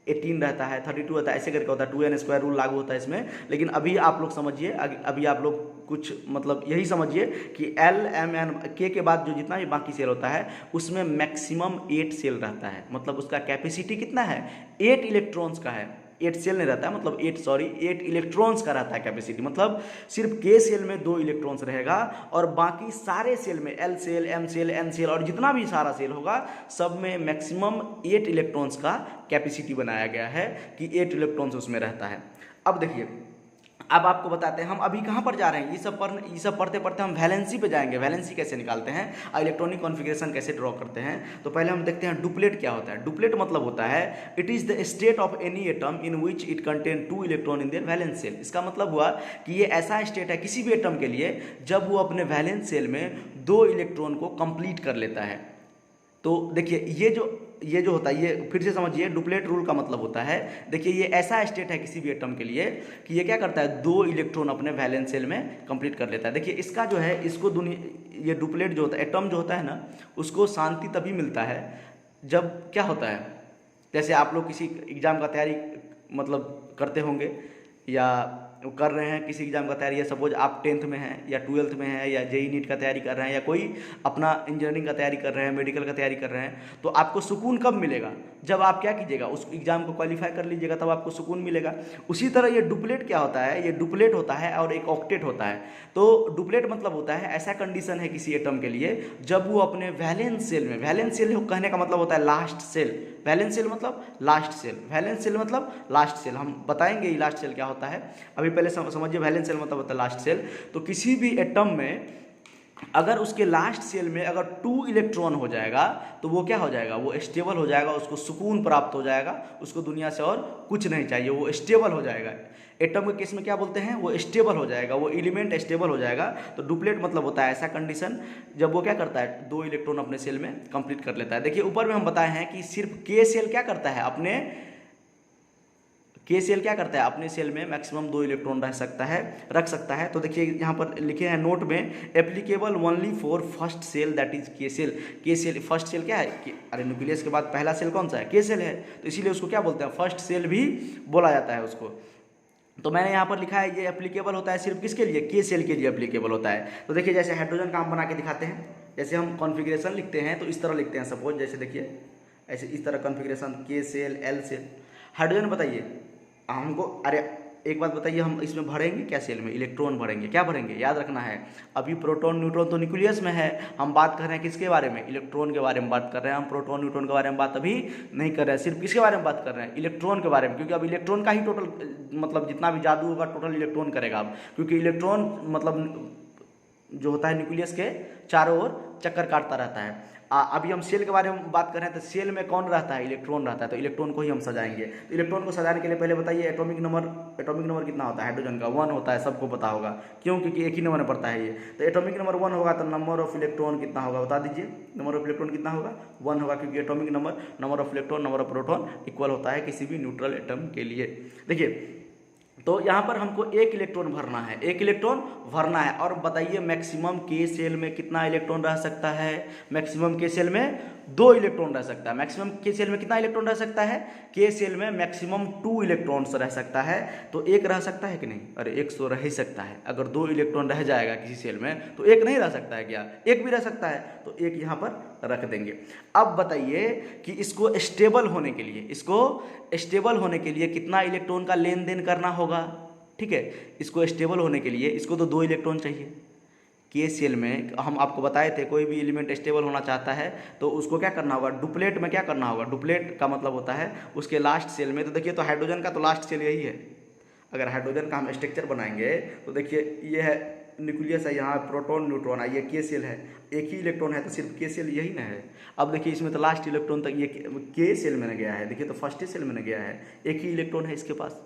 18 रहता है, 32 रहता है, ऐसे करके होता है, 2n² रूल लागू होता है इसमें। लेकिन अभी आप लोग समझिए, अभी आप लोग कुछ मतलब यही समझिए कि एल एम एन के बाद जो जितना भी बाकी सेल होता है उसमें मैक्सिमम 8 सेल रहता है। मतलब उसका कैपेसिटी कितना है, 8 इलेक्ट्रॉन्स का है, 8 सेल नहीं रहता है, मतलब 8 इलेक्ट्रॉन्स का रहता है कैपेसिटी। मतलब सिर्फ के सेल में 2 इलेक्ट्रॉन्स रहेगा और बाकी सारे सेल में L cell, M cell, N cell और जितना भी सारा सेल होगा सब में मैक्सिमम 8 इलेक्ट्रॉन्स का कैपेसिटी बनाया गया है कि 8 इलेक्ट्रॉन्स उसमें रहता है। अब देखिए, अब आपको बताते हैं हम अभी कहाँ पर जा रहे हैं, ये सब पढ़ते पढ़ते हम वैलेंसी पे जाएंगे। वैलेंसी कैसे निकालते हैं, इलेक्ट्रॉनिक कॉन्फ़िगरेशन कैसे ड्रॉ करते हैं। तो पहले हम देखते हैं डुप्लेट क्या होता है। डुप्लेट मतलब होता है it is the state of any atom in which it contain 2 electron in their valence shell. इसका मतलब हुआ कि ये ऐसा स्टेट है किसी भी एटम के लिए जब वो अपने वैलेंस सेल में 2 इलेक्ट्रॉन को कंप्लीट कर लेता है। तो देखिए ये जो होता है, ये फिर से समझिए, डुप्लेट रूल का मतलब होता है, देखिए ये ऐसा स्टेट है किसी भी एटम के लिए कि ये क्या करता है, 2 इलेक्ट्रॉन अपने वैलेंस सेल में कंप्लीट कर लेता है। देखिए इसका जो है, इसको ये डुप्लेट जो होता है, एटम जो होता है ना, उसको शांति तभी मिलता है जब क्या होता है, जैसे आप लोग किसी एग्ज़ाम का तैयारी मतलब करते होंगे या कर रहे हैं किसी एग्जाम का तैयारी, या सपोज आप 10th में हैं या 12th में हैं या जेई नीट का तैयारी कर रहे हैं या कोई अपना इंजीनियरिंग का तैयारी कर रहे हैं, मेडिकल का तैयारी कर रहे हैं, तो आपको सुकून कब मिलेगा, जब आप क्या कीजिएगा, उस एग्ज़ाम को क्वालिफाई कर लीजिएगा, तब आपको सुकून मिलेगा। उसी तरह ये डुप्लेट क्या होता है, ये डुप्लेट होता है और एक ऑक्टेट होता है। तो डुप्लेट मतलब होता है ऐसा कंडीशन है किसी एटम के लिए जब वो अपने वैलेंस सेल में, वैलेंस सेल कहने का मतलब होता है लास्ट सेल, वैलेंस सेल मतलब लास्ट सेल, वैलेंस सेल मतलब लास्ट सेल, हम बताएंगे ये लास्ट सेल क्या होता है। अभी पहले समझिए वैलेंस सेल मतलब होता है लास्ट सेल। तो किसी भी एटम में अगर उसके लास्ट सेल में अगर 2 इलेक्ट्रॉन हो जाएगा तो वो क्या हो जाएगा, वो स्टेबल हो जाएगा, उसको सुकून प्राप्त हो जाएगा, उसको दुनिया से और कुछ नहीं चाहिए, वो स्टेबल हो जाएगा। एटम के केस में क्या बोलते हैं, वो स्टेबल हो जाएगा, वो एलिमेंट स्टेबल हो जाएगा। तो डुप्लेट मतलब होता है ऐसा कंडीशन जब वो क्या करता है, 2 इलेक्ट्रॉन अपने सेल में कंप्लीट कर लेता है। देखिए ऊपर में हम बताए हैं कि सिर्फ के सेल क्या करता है, अपने के सेल क्या करता है, अपने सेल में मैक्सिमम 2 इलेक्ट्रॉन रख सकता है। तो देखिए यहाँ पर लिखे हैं नोट में, applicable only for first cell that is K cell. K cell first cell क्या है अरे न्यूक्लियस के बाद पहला सेल कौन सा है, के सेल है, तो इसीलिए उसको क्या बोलते हैं, फर्स्ट सेल भी बोला जाता है उसको। तो मैंने यहाँ पर लिखा है ये एप्लीकेबल होता है सिर्फ किसके लिए, के सेल के लिए एप्लीकेबल होता है। तो देखिए जैसे हाइड्रोजन का हम बना के दिखाते हैं, जैसे हम कॉन्फ़िगरेशन लिखते हैं तो इस तरह लिखते हैं, सपोज जैसे देखिए ऐसे इस तरह कॉन्फ़िगरेशन, के सेल, एल सेल। हाइड्रोजन बताइए हमको, अरे एक बात बताइए, हम इसमें भरेंगे क्या, सेल में इलेक्ट्रॉन भरेंगे, क्या भरेंगे, याद रखना है। अभी प्रोटॉन न्यूट्रॉन तो न्यूक्लियस में है, हम बात कर रहे हैं किसके बारे में, इलेक्ट्रॉन के बारे में बात कर रहे हैं हम, प्रोटॉन न्यूट्रॉन के बारे में बात अभी नहीं कर रहे हैं, सिर्फ किसके बारे में बात कर रहे हैं, इलेक्ट्रॉन के बारे में। क्योंकि अब इलेक्ट्रॉन का ही टोटल मतलब जितना भी जादू होगा टोटल इलेक्ट्रॉन करेगा अब, क्योंकि इलेक्ट्रॉन मतलब जो होता है न्यूक्लियस के चारों ओर चक्कर काटता रहता है। अभी हम सेल के बारे में बात कर रहे हैं, तो सेल में कौन रहता है, इलेक्ट्रॉन रहता है, तो इलेक्ट्रॉन को ही हम सजाएंगे। तो इलेक्ट्रॉन को सजाने के लिए पहले बताइए एटॉमिक नंबर कितना होता है हाइड्रोजन का, 1 होता है, सबको पता होगा, क्यों, क्योंकि एक ही नंबर में पड़ता है ये। तो एटॉमिक नंबर 1 होगा, तो नंबर ऑफ इलेक्ट्रॉन कितना होगा, बता दीजिए, नंबर ऑफ इलेक्ट्रॉन कितना होगा, 1 होगा, क्योंकि atomic number of electron number of proton equal होता है किसी भी न्यूट्रल एटम के लिए। देखिए तो यहाँ पर हमको एक इलेक्ट्रॉन भरना है, एक इलेक्ट्रॉन भरना है। और बताइए मैक्सिमम के सेल में कितना इलेक्ट्रॉन रह सकता है? मैक्सिमम के सेल में 2 इलेक्ट्रॉन रह सकता है। मैक्सिमम के सेल में कितना इलेक्ट्रॉन रह सकता है? के सेल में मैक्सिमम 2 इलेक्ट्रॉन्स रह सकता है। तो एक रह सकता है कि नहीं? अरे एक तो रह ही सकता है। अगर 2 इलेक्ट्रॉन रह जाएगा किसी सेल में तो एक नहीं रह सकता है क्या? एक भी रह सकता है, तो एक यहाँ पर रख देंगे। अब बताइए कि इसको स्टेबल होने के लिए, इसको स्टेबल होने के लिए कितना इलेक्ट्रॉन का लेन देन करना होगा? ठीक है, इसको स्टेबल होने के लिए इसको तो 2 इलेक्ट्रॉन चाहिए। के सेल में हम आपको बताए थे कोई भी एलिमेंट स्टेबल होना चाहता है तो उसको क्या करना होगा? डुप्लेट में क्या करना होगा? डुप्लेट का मतलब होता है उसके लास्ट सेल में। तो देखिए, तो हाइड्रोजन का तो लास्ट सेल यही है। अगर हाइड्रोजन का हम स्ट्रक्चर बनाएंगे तो देखिए ये है न्यूक्लियस है, यहाँ प्रोटॉन न्यूट्रॉन है, ये के सेल है, एक ही इलेक्ट्रॉन है तो सिर्फ के सेल यही ना है। अब देखिए इसमें तो लास्ट इलेक्ट्रॉन तक ये के सेल में न गया है। देखिए तो फर्स्ट सेल में न गया है, एक ही इलेक्ट्रॉन है इसके पास,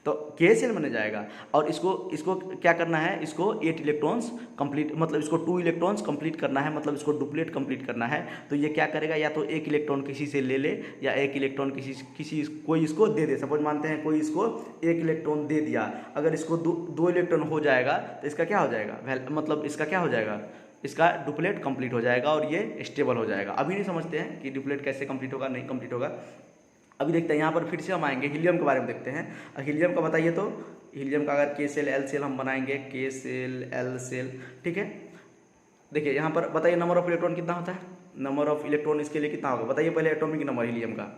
तो के सेल में जाएगा। और इसको क्या करना है? इसको 8 इलेक्ट्रॉन्स कंप्लीट, मतलब इसको 2 इलेक्ट्रॉन्स कंप्लीट करना है, मतलब इसको डुप्लेट कंप्लीट करना है। तो ये क्या करेगा? या तो एक इलेक्ट्रॉन किसी से ले ले या एक इलेक्ट्रॉन किसी कोई इसको दे दे। सपोज मानते हैं कोई इसको एक इलेक्ट्रॉन दे दिया, अगर इसको 2 इलेक्ट्रॉन हो जाएगा तो इसका क्या हो जाएगा? मतलब इसका क्या हो जाएगा? इसका डुप्लेट कंप्लीट हो जाएगा और ये स्टेबल हो जाएगा। अभी नहीं समझते हैं कि डुप्लेट कैसे कंप्लीट होगा, नहीं कंप्लीट होगा। अभी देखते हैं, यहाँ पर फिर से हम आएंगे हीलियम के बारे में देखते हैं। हीलियम का बताइए, तो हीलियम का अगर के सेल एल सेल हम बनाएंगे, के सेल एल सेल, ठीक है। देखिए यहाँ पर बताइए नंबर ऑफ इलेक्ट्रॉन कितना होता है? नंबर ऑफ इलेक्ट्रॉन इसके लिए कितना होगा? बताइए पहले एटॉमिक नंबर हीलियम का,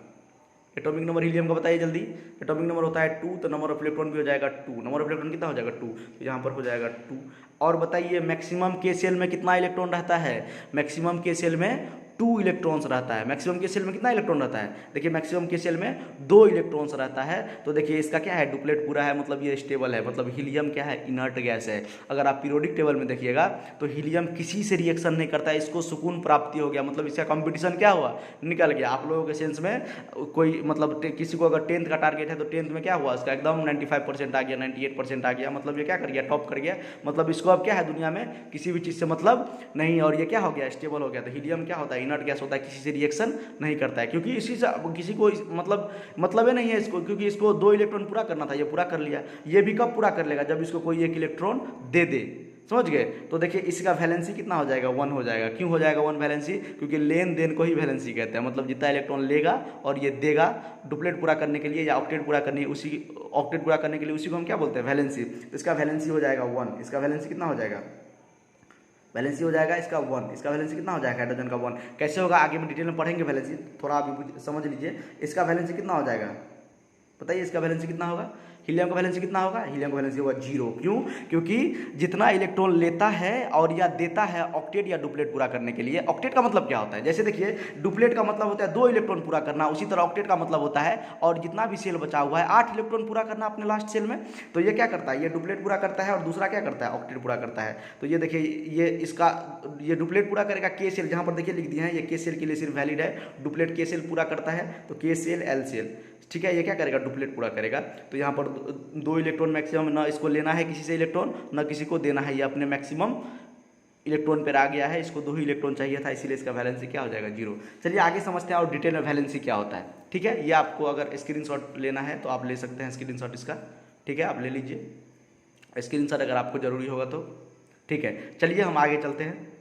एटॉमिक नंबर हीलियम का बताइए जल्दी। एटॉमिक नंबर होता है 2, तो नंबर ऑफ इलेक्ट्रॉन भी हो जाएगा 2। नंबर ऑफ इलेक्ट्रॉन कितना हो जाएगा? 2, तो यहाँ पर हो जाएगा 2। और बताइए मैक्सिमम के सेल में कितना इलेक्ट्रॉन रहता है? मैक्सिमम के सेल में 2 इलेक्ट्रॉन्स रहता है। मैक्सिमम के सेल में कितना इलेक्ट्रॉन रहता है? देखिए मैक्सिमम के सेल में 2 इलेक्ट्रॉन्स रहता है। तो देखिए इसका क्या है? डुप्लेट पूरा है, मतलब ये स्टेबल है। मतलब हीलियम क्या है? इनर्ट गैस है। अगर आप पीरियोडिक टेबल में देखिएगा तो हीलियम किसी से रिएक्शन नहीं करता है, इसको सुकून प्राप्ति हो गया, मतलब इसका कंपटीशन क्या हुआ? निकल गया। आप लोगों के सेंस में कोई मतलब किसी को अगर 10th का टारगेट है तो 10th में क्या हुआ? इसका एकदम 95% आ गया, 98% आ गया, मतलब ये क्या कर गया? टॉप कर गया। मतलब इसको अब क्या है? दुनिया में किसी भी चीज़ से मतलब नहीं, और ये क्या हो गया? स्टेबल हो गया। तो हीलियम क्या होता है? इनर्ट गैस होता है, किसी से रिएक्शन नहीं करता है, क्योंकि इसी से किसी को मतलब ही नहीं है इसको, क्योंकि इसको 2 इलेक्ट्रॉन पूरा करना था, ये पूरा कर लिया। ये भी कब पूरा कर लेगा? जब इसको कोई एक इलेक्ट्रॉन दे दे। समझ गए? तो देखिए इसका वैलेंसी कितना हो जाएगा? 1 हो जाएगा। क्यों हो जाएगा 1 वैलेंसी? क्योंकि लेन देन को ही वैलेंसी कहते हैं। मतलब जितना इलेक्ट्रॉन लेगा और ये देगा डुप्लेट पूरा करने के लिए या ऑक्टेट पूरा करने के लिए उसी को हम क्या बोलते हैं? वैलेंसी। तो इसका वैलेंसी हो जाएगा 1। इसका वैलेंसी कितना हो जाएगा? वैलेंसी हो जाएगा इसका 1। इसका वैलेंसी कितना हो जाएगा? हाइड्रोजन का 1। कैसे होगा आगे में डिटेल में पढ़ेंगे वैलेंसी, थोड़ा अभी समझ लीजिए। इसका वैलेंसी कितना हो जाएगा? बताइए इसका वैलेंसी कितना होगा? हीलियम का वैलेंसी कितना होगा? हीलियम का वैलेंसी होगा 0। क्यों? क्योंकि जितना इलेक्ट्रॉन लेता है और या देता है ऑक्टेट या डुप्लेट पूरा करने के लिए। ऑक्टेट का मतलब क्या होता है? जैसे देखिए डुप्लेट का मतलब होता है 2 इलेक्ट्रॉन पूरा करना, उसी तरह ऑक्टेट का मतलब होता है और जितना भी सेल बचा हुआ है 8 इलेक्ट्रॉन पूरा करना अपने लास्ट सेल में। तो ये क्या करता है? ये डुप्लेट पूरा करता है और दूसरा क्या करता है? ऑक्टेट पूरा करता है। तो ये देखिए ये डुप्लेट पूरा करेगा के सेल, जहाँ पर देखिए लिख दिए हैं ये के सेल के लिए सिर्फ वैलिड है। डुप्लेट के सेल पूरा करता है तो के सेल एल सेल, ठीक है। ये क्या करेगा? डुप्लेट पूरा करेगा। तो यहाँ पर 2 इलेक्ट्रॉन मैक्सिमम, ना इसको लेना है किसी से इलेक्ट्रॉन, ना किसी को देना है, ये अपने मैक्सिमम इलेक्ट्रॉन पर आ गया है। इसको 2 ही इलेक्ट्रॉन चाहिए था, इसीलिए इसका वैलेंसी क्या हो जाएगा? 0। चलिए आगे समझते हैं और डिटेल में वैलेंसी क्या होता है, ठीक है। ये आपको अगर स्क्रीनशॉट लेना है तो आप ले सकते हैं स्क्रीनशॉट इसका, ठीक है। आप ले लीजिए स्क्रीनशॉट अगर आपको ज़रूरी होगा तो, ठीक है। चलिए हम आगे चलते हैं।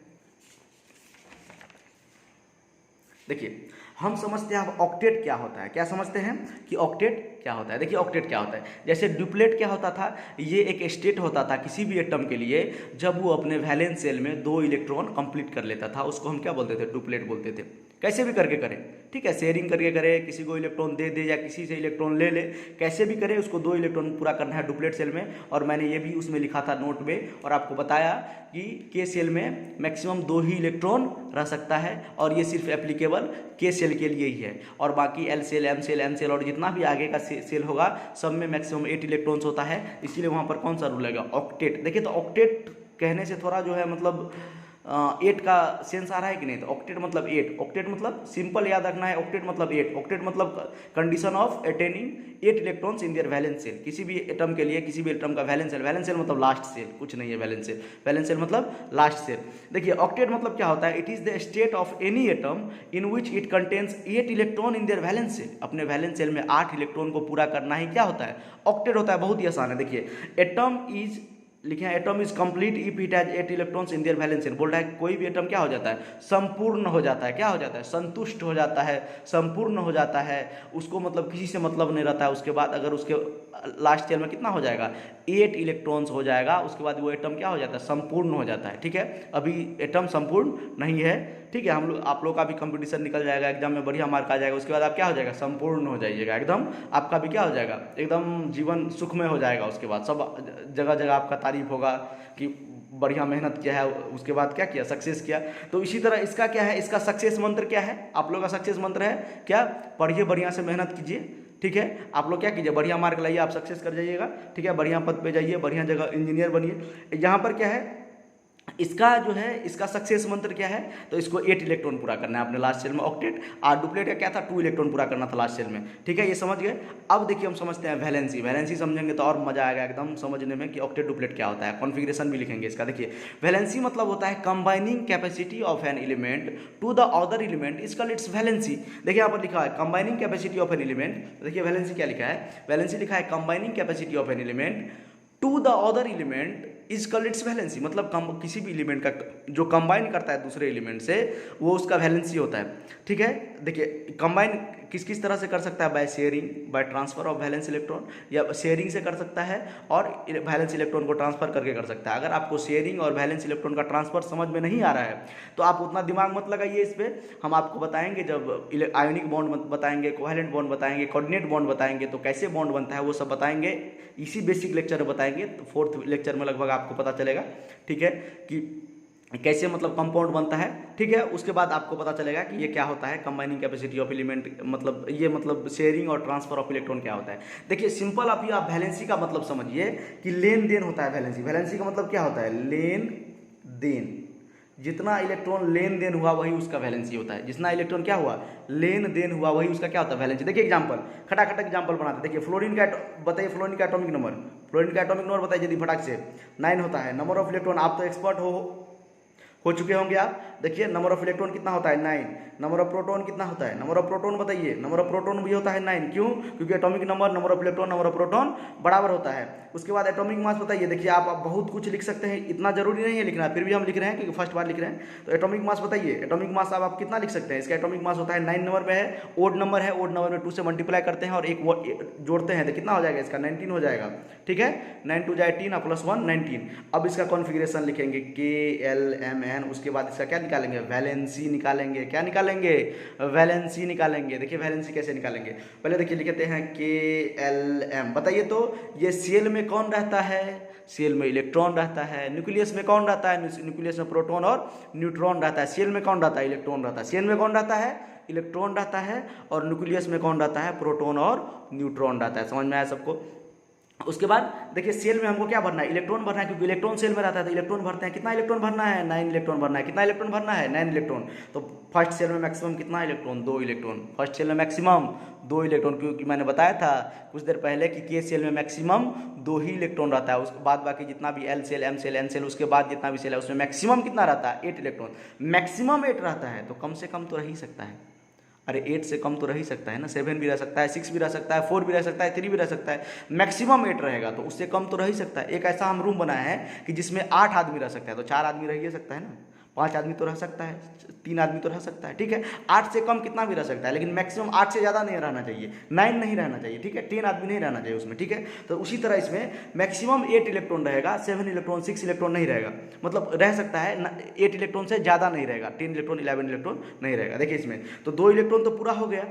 देखिए हम समझते हैं अब ऑक्टेट क्या होता है। क्या समझते हैं कि ऑक्टेट क्या होता है? देखिए ऑक्टेट क्या होता है। जैसे डुप्लेट क्या होता था? ये एक स्टेट होता था किसी भी एटम के लिए जब वो अपने वैलेंस शेल में 2 इलेक्ट्रॉन कंप्लीट कर लेता था, उसको हम क्या बोलते थे? डुप्लेट बोलते थे। कैसे भी करके करें, ठीक है। शेयरिंग करके करे, किसी को इलेक्ट्रॉन दे दे या किसी से इलेक्ट्रॉन ले ले, कैसे भी करे उसको 2 इलेक्ट्रॉन पूरा करना है डुप्लेट सेल में। और मैंने ये भी उसमें लिखा था नोट में और आपको बताया कि के सेल में मैक्सिमम 2 ही इलेक्ट्रॉन रह सकता है और ये सिर्फ एप्लीकेबल के सेल के लिए ही है। और बाकी L cell, M cell, N cell और जितना भी आगे का सेल होगा सब में मैक्सिमम 8 इलेक्ट्रॉन्स होता है। इसीलिए वहाँ पर कौन सा रूल लगेगा? ऑक्टेट। देखिए तो ऑक्टेट कहने से थोड़ा जो है मतलब 8 का सेंस आ रहा है कि नहीं? तो ऑक्टेट मतलब 8, ऑक्टेट मतलब सिंपल याद रखना है, ऑक्टेट मतलब 8, ऑक्टेट मतलब condition of attaining 8 electrons in their valence shell. किसी भी एटम के लिए किसी भी एटम का वैलेंस शेल मतलब लास्ट शेल, कुछ नहीं है वैलेंस शेल मतलब लास्ट शेल। देखिए ऑक्टेट मतलब क्या होता है? It is the state of any atom in which it contains 8 electron in their valence shell. अपने वैलेंस शेल में 8 इलेक्ट्रॉन को पूरा करना ही क्या होता है? ऑक्टेट होता है। बहुत ही आसान है। देखिए एटम इज लिखे हैं, atom is complete if it has 8 electrons in their valence shell. बोल रहा है कोई भी एटम क्या हो जाता है? संपूर्ण हो जाता है। क्या हो जाता है? संतुष्ट हो जाता है, संपूर्ण हो जाता है, उसको मतलब किसी से मतलब नहीं रहता है। उसके बाद अगर उसके लास्ट शेल में कितना हो जाएगा? 8 इलेक्ट्रॉन्स हो जाएगा। उसके बाद वो एटम क्या हो जाता है? संपूर्ण हो जाता है। ठीक है, अभी एटम संपूर्ण नहीं है। ठीक है, हम लोग आप लोग का भी कंपटीशन निकल जाएगा, एग्जाम में बढ़िया मार्क आ जाएगा। उसके बाद आप क्या हो जाएगा? संपूर्ण हो जाइएगा एकदम। आपका भी क्या हो जाएगा? एकदम जीवन सुखमय हो जाएगा। उसके बाद सब जगह जगह आपका तारीफ होगा कि बढ़िया मेहनत किया है। उसके बाद क्या किया? सक्सेस किया। तो इसी तरह इसका क्या है? इसका सक्सेस मंत्र क्या है? आप लोग का सक्सेस मंत्र है क्या? पढ़िए, बढ़िया से मेहनत कीजिए। ठीक है, आप लोग क्या कीजिए? बढ़िया मार्क लाइए, आप सक्सेस कर जाइएगा। ठीक है, बढ़िया पद पे जाइए, बढ़िया जगह इंजीनियर बनिए। यहाँ पर क्या है? इसका जो है इसका सक्सेस मंत्र क्या है? तो इसको 8 इलेक्ट्रॉन पूरा करना है अपने लास्ट सेल में, ऑक्टेट। और डुप्लेट का क्या था? 2 इलेक्ट्रॉन पूरा करना था लास्ट सेल में। ठीक है, ये समझ गए। अब देखिए हम समझते हैं वैलेंसी। वैलेंसी समझेंगे तो और मजा आएगा एकदम समझने में कि ऑक्टेट डुप्लेट क्या होता है। कॉन्फ़िगरेशन भी लिखेंगे इसका। देखिए वैलेंसी मतलब होता है combining capacity of an element to the other element is called its valency. देखिए यहाँ पर लिखा है combining capacity of an element. देखिए वैलेंसी क्या लिखा है? वैलेंसी लिखा है combining capacity of an element to the other element is called its valency. मतलब किसी भी एलिमेंट का जो कंबाइन करता है दूसरे एलिमेंट से, वो उसका वैलेंसी होता है। ठीक है, देखिए कंबाइन किस किस तरह से कर सकता है? By sharing, by transfer of valence electron, या शेयरिंग से कर सकता है और वैलेंस इलेक्ट्रॉन को ट्रांसफर करके कर सकता है। अगर आपको शेयरिंग और वैलेंस इलेक्ट्रॉन का ट्रांसफर समझ में नहीं आ रहा है तो आप उतना दिमाग मत लगाइए इस पर। हम आपको बताएंगे जब आयोनिक बॉन्ड बताएंगे, कोवैलेंट बॉन्ड बताएंगे, कोऑर्डिनेट बॉन्ड बताएंगे, तो कैसे बॉन्ड बनता है वो सब बताएंगे। इसी बेसिक लेक्चर में बताएंगे। तो 4th लेक्चर में लगभग आपको पता चलेगा। ठीक है, कि कैसे मतलब कंपाउंड बनता है। ठीक है, उसके बाद आपको पता चलेगा कि ये क्या होता है कंबाइनिंग कैपेसिटी ऑफ एलिमेंट, मतलब ये मतलब शेयरिंग और ट्रांसफर ऑफ इलेक्ट्रॉन क्या होता है। देखिए सिंपल आप वैलेंसी का मतलब समझिए कि लेन देन होता है वैलेंसी। वैलेंसी का मतलब क्या होता है? लेन देन। जितना इलेक्ट्रॉन लेन देन हुआ वही उसका वैलेंसी होता है। जितना इलेक्ट्रॉन क्या हुआ? लेन देन हुआ, वही उसका क्या होता है? वैलेंसी। देखिए एग्जांपल, खटाखट एग्जांपल बनाते हैं। देखिए फ्लोरीन का बताइए, फ्लोरीन का एटॉमिक नंबर, फ्लोरीन का एटॉमिक नंबर बताइए जल्दी फटाक से। 9 होता है। नंबर ऑफ इलेक्ट्रॉन, आप तो एक्सपर्ट हो चुके होंगे आप। देखिए नंबर ऑफ इलेक्ट्रॉन कितना होता है? 9। नंबर ऑफ प्रोटॉन कितना होता है? नंबर ऑफ प्रोटॉन बताइए। नंबर ऑफ प्रोटॉन भी होता है 9। क्यों? क्योंकि atomic number, number of electron, number of proton बराबर होता है। उसके बाद एटॉमिक मास बताइए। देखिए आप बहुत कुछ लिख सकते हैं, इतना जरूरी नहीं है लिखना, फिर भी हम लिख रहे हैं क्योंकि फर्स्ट बार लिख रहे हैं। तो एटॉमिक मास बताइए। एटॉमिक मास आप कितना लिख सकते हैं? इसका एटॉमिक मास होता है 9 नंबर में है, ओड नंबर है, ओड नंबर में 2 से मल्टीप्लाई करते हैं और एक जोड़ते हैं तो कितना हो जाएगा? इसका 19 हो जाएगा। ठीक है, 9 2 जाए 3 प्लस 1 19। अब इसका कॉन्फ़िगरेशन लिखेंगे KLMN। उसके बाद इसका क्या निकालेंगे? वैलेंसी निकालेंगे। क्या निकालेंगे? वैलेंसी निकालेंगे। देखिए वैलेंसी कैसे निकालेंगे? पहले देखिए लिखते हैं KLM। बताइए तो ये सेल में कौन रहता है? सेल में इलेक्ट्रॉन रहता है। न्यूक्लियस में कौन रहता है? न्यूक्लियस में प्रोटॉन और न्यूट्रॉन रहता है। सेल में कौन रहता है? इलेक्ट्रॉन रहता है। सेल में कौन रहता है? इलेक्ट्रॉन रहता है। और न्यूक्लियस में कौन रहता है? प्रोटॉन और न्यूट्रॉन रहता है। समझ में आया सबको? उसके बाद देखिए सेल में हमको क्या भरना है? इलेक्ट्रॉन भरना है, क्योंकि इलेक्ट्रॉन सेल में रहता है तो इलेक्ट्रॉन भरते हैं। कितना इलेक्ट्रॉन भरना है? 9 इलेक्ट्रॉन भरना है। कितना इलेक्ट्रॉन भरना है? 9 इलेक्ट्रॉन। तो फर्स्ट सेल में मैक्सिमम कितना इलेक्ट्रॉन? 2 इलेक्ट्रॉन। फर्स्ट सेल में मैक्सिमम 2 इलेक्ट्रॉन, क्योंकि मैंने बताया था कुछ देर पहले कि के सेल में मैक्सिमम 2 ही इलेक्ट्रॉन रहता है। उसके बाद बाकी जितना भी L cell, M cell, N cell, उसके बाद जितना भी सेल है उसमें मैक्सिमम कितना रहता है? 8 इलेक्ट्रॉन। मैक्सिमम 8 रहता है तो कम से कम तो रह ही सकता है। अरे 8 से कम तो रह ही सकता है ना। 7 भी रह सकता है, 6 भी रह सकता है, 4 भी रह सकता है, 3 भी रह सकता है। मैक्सिमम 8 रहेगा तो उससे कम तो रह ही सकता है। एक ऐसा हम रूम बनाया है कि जिसमें 8 आदमी रह सकता है, तो 4 आदमी रह ही सकता है ना। 5 आदमी तो रह सकता है, 3 आदमी तो रह सकता है। ठीक है, 8 से कम कितना भी रह सकता है, लेकिन मैक्सिमम 8 से ज़्यादा नहीं रहना चाहिए। 9 नहीं रहना चाहिए। ठीक है, 10 आदमी नहीं रहना चाहिए उसमें। ठीक है, तो उसी तरह इसमें मैक्सिमम 8 इलेक्ट्रॉन रहेगा। 7 इलेक्ट्रॉन, 6 इलेक्ट्रॉन नहीं रहेगा। मतलब रह सकता है 8 इलेक्ट्रॉन से ज़्यादा नहीं रहेगा। 10 इलेक्ट्रॉन, 11 इलेक्ट्रॉन नहीं रहेगा। देखिए इसमें तो 2 इलेक्ट्रॉन तो पूरा हो गया।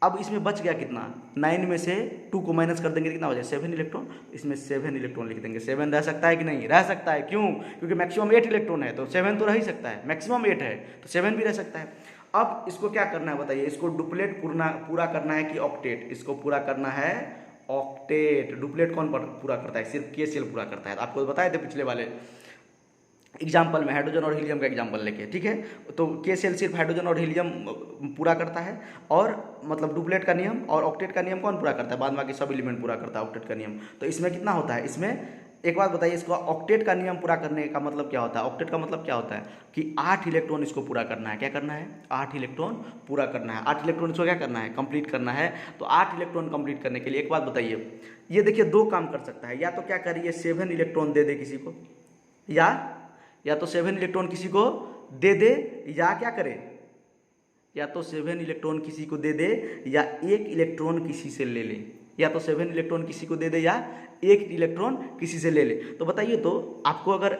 अब इसमें बच गया कितना? 9 में से 2 को माइनस कर देंगे कितना हो जाए? 7 इलेक्ट्रॉन। इसमें 7 इलेक्ट्रॉन लिख देंगे। 7 रह सकता है कि नहीं? रह सकता है। क्यों? क्योंकि मैक्सिमम 8 इलेक्ट्रॉन है तो 7 तो रह ही सकता है। मैक्सिमम 8 है तो 7 भी रह सकता है। अब इसको क्या करना है बताइए? इसको डुप्लेट पूरा करना है कि ऑक्टेट? इसको पूरा करना है ऑक्टेट। डुप्लेट कौन पूरा करता है? सिर्फ के सेल पूरा करता है। आपको बताए थे पिछले वाले एग्जाम्पल में हाइड्रोजन और हीलियम का एग्जाम्पल लेके, ठीक है। तो के सेल सिर्फ हाइड्रोजन और हीलियम पूरा करता है, और मतलब डुप्लेट का नियम और ऑक्टेट का नियम कौन पूरा करता है? बाद बाकी सब एलिमेंट पूरा करता है ऑक्टेट का नियम। तो इसमें कितना होता है? इसमें एक बात बताइए, इसको ऑक्टेट का नियम पूरा करने का मतलब क्या होता है? ऑक्टेट का मतलब क्या होता है कि 8 इलेक्ट्रॉन इसको पूरा करना है। क्या करना है? 8 इलेक्ट्रॉन पूरा करना है। 8 इलेक्ट्रॉन इसको क्या करना है? कंप्लीट करना है। तो 8 इलेक्ट्रॉन कंप्लीट करने के लिए एक बात बताइए, ये देखिए दो काम कर सकता है, या तो क्या करिए 7 इलेक्ट्रॉन दे दे किसी को, या तो 7 इलेक्ट्रॉन किसी को दे दे, या क्या करे, या तो 7 इलेक्ट्रॉन किसी को दे दे, या एक इलेक्ट्रॉन किसी से ले ले। या तो 7 इलेक्ट्रॉन किसी को दे दे, या एक इलेक्ट्रॉन किसी से ले ले। तो बताइए, तो आपको अगर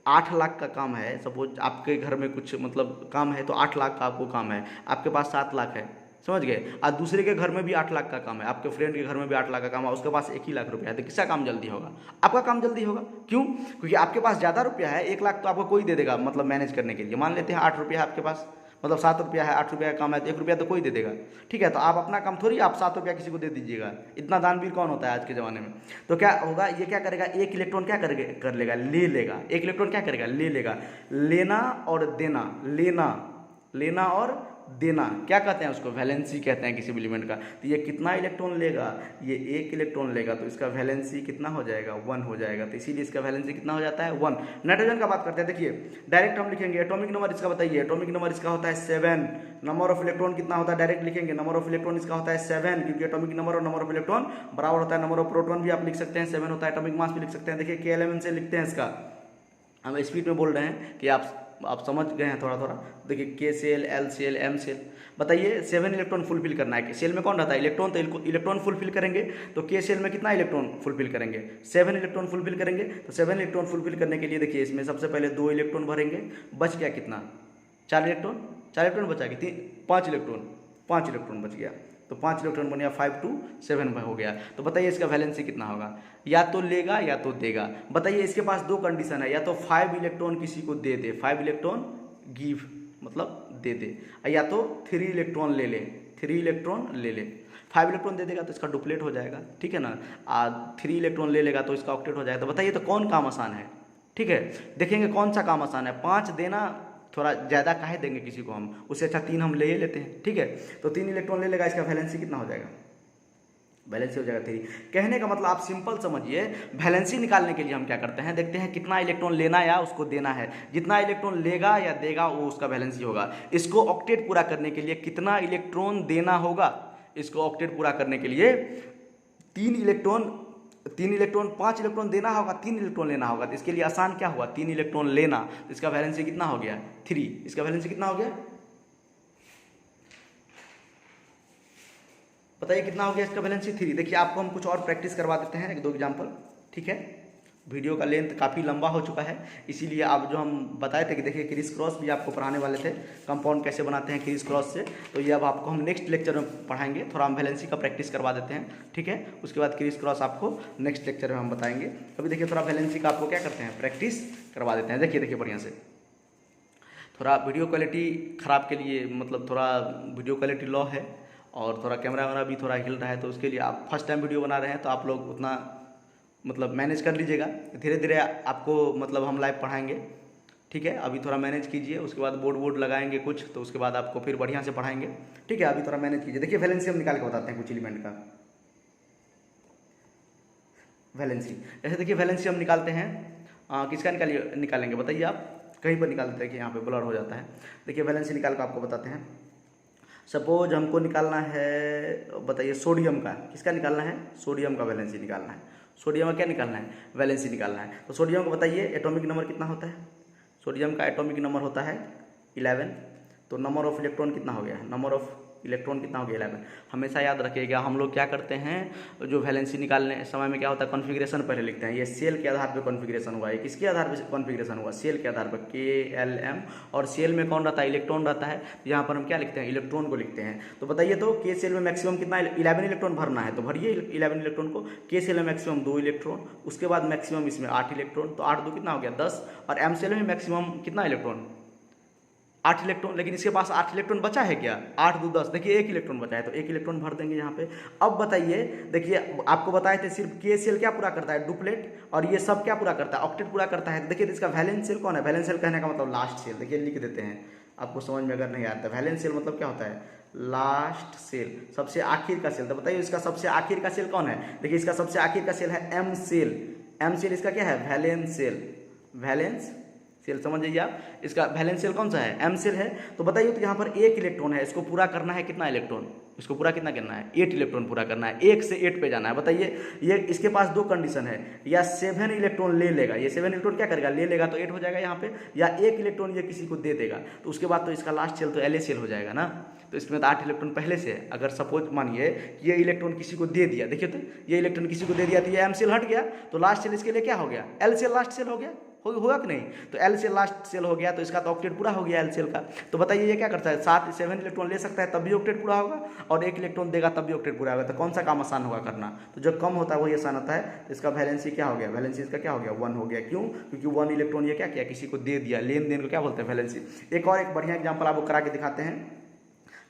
8 लाख का काम है, सपोज आपके घर में कुछ मतलब काम है, तो 8 लाख का आपको काम है, आपके पास 7 लाख है, समझ गए। और दूसरे के घर में भी 8 लाख का काम है, आपके फ्रेंड के घर में भी 8 लाख का काम है, उसके पास 1 ही लाख रुपया है, तो किसका काम जल्दी होगा? आपका काम जल्दी होगा। क्यों? क्योंकि आपके पास ज़्यादा रुपया है, 1 लाख तो आपको कोई दे देगा, मतलब मैनेज करने के लिए। मान लेते हैं 8 रुपया है आपके पास, मतलब 7 रुपया है, 8 रुपया का काम है, तो 1 रुपया तो कोई दे देगा, ठीक है। तो आप अपना काम थोड़ी आप 7 रुपया किसी को दे दीजिएगा, इतना दानवीर कौन होता है आज के ज़माने में। तो क्या होगा, ये क्या करेगा, एक इलेक्ट्रॉन क्या कर लेगा, ले लेगा। एक इलेक्ट्रॉन क्या करेगा, ले लेगा। लेना और देना, लेना और देना, क्या कहते हैं उसको? वैलेंसी कहते हैं किसी भी एलिमेंट का। तो ये कितना इलेक्ट्रॉन लेगा, ये 1 इलेक्ट्रॉन लेगा, तो इसका वैलेंसी कितना हो जाएगा, 1 हो जाएगा। तो इसीलिए इसका वैलेंसी कितना हो जाता है, 1। नाइट्रोजन का बात करते हैं, देखिए डायरेक्ट हम लिखेंगे एटॉमिक नंबर इसका बताइए। एटॉमिक नंबर इसका होता है 7। नंबर ऑफ इलेक्ट्रॉन कितना होता है, डायरेक्ट लिखेंगे, नंबर ऑफ इलेक्ट्रॉन इसका होता है 7, क्योंकि एटॉमिक नंबर और नंबर ऑफ इलेक्ट्रॉन बराबर होता है। नंबर ऑफ प्रोटॉन भी आप लिख सकते हैं 7 होता है, एटॉमिक मास भी लिख सकते हैं। देखिए KLMN से लिखते हैं इसका, हम स्पीड में बोल रहे हैं कि आप समझ गए हैं थोड़ा थोड़ा। देखिए K cell, L cell, M cell. बताइए 7 इलेक्ट्रॉन फुलफिल करना है। सेल में कौन रहता है, इलेक्ट्रॉन, तो इलेक्ट्रॉन फुलफिल करेंगे। तो के सेल में कितना इलेक्ट्रॉन फुलफिल करेंगे, 7 इलेक्ट्रॉन फुलफिल करेंगे। तो 7 इलेक्ट्रॉन फुलफिल करने के लिए देखिए इसमें सबसे पहले 2 इलेक्ट्रॉन भरेंगे, बच गया कितना, 4 इलेक्ट्रॉन। 4 इलेक्ट्रॉन बचा कि 5 इलेक्ट्रॉन बच गया। तो 5 इलेक्ट्रॉन बन गया, 5 to 7 हो गया। तो बताइए इसका वैलेंसी कितना होगा, या तो लेगा या तो देगा। बताइए इसके पास 2 कंडीशन है, या तो 5 इलेक्ट्रॉन किसी को दे दे, 5 इलेक्ट्रॉन गिव मतलब दे दे, या तो 3 इलेक्ट्रॉन ले ले, 3 इलेक्ट्रॉन ले ले। 5 इलेक्ट्रॉन दे देगा तो इसका डुप्लेट हो जाएगा, ठीक है ना। 3 इलेक्ट्रॉन ले लेगा तो इसका ऑक्टेट हो जाएगा। तो बताइए तो कौन काम आसान है, ठीक है। देखेंगे कौन सा काम आसान है। 5 देना थोड़ा ज़्यादा काहे देंगे किसी को हम, उससे अच्छा 3 हम ले लेते हैं, ठीक है। तो 3 इलेक्ट्रॉन ले लेगा, इसका वैलेंसी कितना हो जाएगा, वैलेंसी हो जाएगा 3। कहने का मतलब आप सिंपल समझिए, वैलेंसी निकालने के लिए हम क्या करते हैं, देखते हैं कितना इलेक्ट्रॉन लेना या उसको देना है। जितना इलेक्ट्रॉन लेगा या देगा वो उसका वैलेंसी होगा। इसको ऑक्टेट पूरा करने के लिए कितना इलेक्ट्रॉन देना होगा, इसको ऑक्टेट पूरा करने के लिए 3 इलेक्ट्रॉन 5 इलेक्ट्रॉन देना होगा, 3 इलेक्ट्रॉन लेना होगा। तो इसके लिए आसान क्या हुआ, 3 इलेक्ट्रॉन लेना। तो इसका वैलेंसी कितना हो गया, 3। इसका वैलेंसी कितना हो गया, बताइए कितना हो गया इसका वैलेंसी, 3। देखिए आपको हम कुछ और प्रैक्टिस करवा देते हैं, 1-2 एग्जाम्पल, ठीक है। वीडियो का लेंथ काफ़ी लंबा हो चुका है, इसीलिए आप जो हम बताए थे कि देखिए क्रिस क्रॉस भी आपको पढ़ाने वाले थे, कंपाउंड कैसे बनाते हैं क्रिस क्रॉस से। तो ये अब आपको हम नेक्स्ट लेक्चर में पढ़ाएंगे। थोड़ा हम वैलेंसी का प्रैक्टिस करवा देते हैं, ठीक है। उसके बाद क्रिस क्रॉस आपको नेक्स्ट लेक्चर में हम बताएंगे। अभी देखिए थोड़ा वैलेंसी का आपको क्या करते हैं, प्रैक्टिस करवा देते हैं। देखिए बढ़िया से, थोड़ा वीडियो क्वालिटी ख़राब के लिए, मतलब थोड़ा वीडियो क्वालिटी लो है और थोड़ा कैमरा वैमरा भी थोड़ा हिल रहा है, तो उसके लिए आप फर्स्ट टाइम वीडियो बना रहे हैं तो आप लोग उतना मतलब मैनेज कर लीजिएगा। धीरे धीरे आपको मतलब हम लाइव पढ़ाएंगे, ठीक है। अभी थोड़ा मैनेज कीजिए, उसके बाद बोर्ड लगाएंगे कुछ, तो उसके बाद आपको फिर बढ़िया से पढ़ाएंगे, ठीक है। अभी थोड़ा मैनेज कीजिए। देखिए वैलेंसी हम निकाल के बताते हैं कुछ एलिमेंट का वैलेंसी। जैसे देखिए वैलेंसी हम निकालते हैं, किसका निकालेंगे बताइए आप, कहीं पर निकाल देते हैं कि यहाँ पे ब्लर हो जाता है। देखिए वैलेंसी निकाल कर आपको बताते हैं। सपोज हमको निकालना है, बताइए सोडियम का, किसका निकालना है, सोडियम का वैलेंसी निकालना है। सोडियम का क्या निकालना है, वैलेंसी निकालना है। तो सोडियम को बताइए एटॉमिक नंबर कितना होता है, सोडियम का एटॉमिक नंबर होता है 11। तो नंबर ऑफ इलेक्ट्रॉन कितना हो गया, नंबर ऑफ इलेक्ट्रॉन कितना हो गया, 11। हमेशा याद रखिएगा, हम लोग क्या करते हैं, जो वैलेंसी निकालने समय में क्या होता है, कॉन्फ़िगरेशन पहले लिखते हैं। ये सेल के आधार पर कॉन्फ़िगरेशन हुआ है, किसके आधार पर कॉन्फ़िगरेशन हुआ, सेल के आधार पर, KLM। और सेल में कौन रहता है, इलेक्ट्रॉन रहता है। तो यहाँ पर हम क्या लिखते हैं, इलेक्ट्रॉन को लिखते हैं। तो बताइए तो के सेल में मैक्सिमम कितना, 11 इलेक्ट्रॉन भरना है, तो भरिए 11 इलेक्ट्रॉन को। के सेल में मैक्सिमम 2 इलेक्ट्रॉन, उसके बाद मैक्सिमम इसमें 8 इलेक्ट्रॉन, तो 8 2 कितना हो गया, 10। और एम सेल में मैक्सिमम कितना इलेक्ट्रॉन, 8 इलेक्ट्रॉन, लेकिन इसके पास 8 इलेक्ट्रॉन बचा है क्या? 8 2 10, देखिए 1 इलेक्ट्रॉन बचा है, तो 1 इलेक्ट्रॉन भर देंगे यहाँ पे। अब बताइए, देखिए आपको बताए थे सिर्फ के सेल क्या पूरा करता है? डुप्लेट, और ये सब क्या पूरा करता है? ऑक्टेट पूरा करता है। देखिए इसका वैलेंस सेल कौन है? वैलेंस सेल कहने का मतलब लास्ट सेल, देखिए लिख देते हैं आपको समझ में अगर नहीं आता। वैलेंस सेल मतलब क्या होता है? लास्ट सेल, सबसे आखिर का सेल। तो बताइए इसका सबसे आखिर का सेल कौन है? देखिए इसका सबसे आखिर का सेल है एम सेल। एम सेल इसका क्या है? Valence shell. वैलेंस सेल समझ जाइए आप, इसका वैलेंस सेल कौन सा है? एम सेल है। तो बताइए, तो यहाँ पर 1 इलेक्ट्रॉन है, इसको पूरा करना है कितना इलेक्ट्रॉन? इसको पूरा कितना करना है? 8 इलेक्ट्रॉन पूरा करना है, 1 से 8 पे जाना है। बताइए ये इसके पास 2 कंडीशन है, या 7 इलेक्ट्रॉन ले लेगा, ये 7 इलेक्ट्रॉन क्या करेगा? ले लेगा तो 8 हो जाएगा यहाँ पे, या 1 इलेक्ट्रॉन ये किसी को दे देगा, तो उसके बाद तो इसका लास्ट सेल तो एल सेल हो जाएगा ना। तो इसमें तो 8 इलेक्ट्रॉन पहले से है। अगर सपोज मानिए कि ये इलेक्ट्रॉन किसी को दे दिया, देखिए तो ये इलेक्ट्रॉन किसी को दे दिया, तो ये एम सेल हट गया, तो लास्ट सेल इसके लिए क्या हो गया? एल सेल लास्ट सेल हो गया, होगा कि नहीं? तो एल सेल लास्ट सेल हो गया, तो इसका तो ऑक्टेट पूरा हो गया एल सेल का। तो बताइए ये क्या करता है? 7 इलेक्ट्रॉन ले सकता है तब भी ऑक्टेट पूरा होगा, और 1 इलेक्ट्रॉन देगा तब भी ऑक्टेट पूरा होगा। तो कौन सा काम आसान होगा करना? तो जो कम होता है वही आसान होता है। तो इसका वैलेंसी क्या हो गया? वैलेंसी इसका क्या हो गया? 1 हो गया। क्यों? क्योंकि 1 इलेक्ट्रॉन ये क्या किया? किसी को दे दिया। लेन देन को क्या बोलते हैं? वैलेंसी। एक और एक बढ़िया एग्जाम्पल आपको करा के दिखाते हैं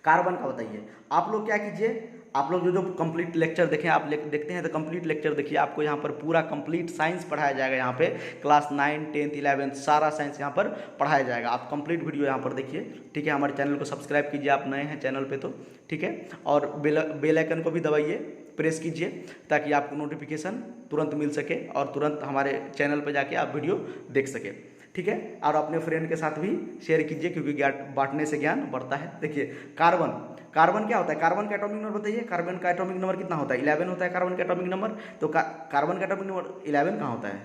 कार्बन का। बताइए आप लोग क्या कीजिए, आप लोग जो कंप्लीट लेक्चर देखें, आप देखते हैं तो कंप्लीट लेक्चर देखिए, आपको यहाँ पर पूरा कंप्लीट साइंस पढ़ाया जाएगा। यहाँ पे क्लास 9, 10, 11 सारा साइंस यहाँ पर पढ़ाया जाएगा। आप कंप्लीट वीडियो यहाँ पर देखिए, ठीक है। हमारे चैनल को सब्सक्राइब कीजिए, आप नए हैं चैनल पे तो, ठीक है। और बेल आइकन को भी दबाइए, प्रेस कीजिए, ताकि आपको नोटिफिकेशन तुरंत मिल सके और तुरंत हमारे चैनल पर जाके आप वीडियो देख सके, ठीक है। और अपने फ्रेंड के साथ भी शेयर कीजिए, क्योंकि बांटने से ज्ञान बढ़ता है। देखिए कार्बन क्या होता है? कार्बन का एटॉमिक नंबर बताइए। कार्बन का एटॉमिक नंबर कितना होता है? 11 होता है कार्बन का एटॉमिक नंबर। तो कार्बन का एटॉमिक नंबर 11 कहाँ होता है?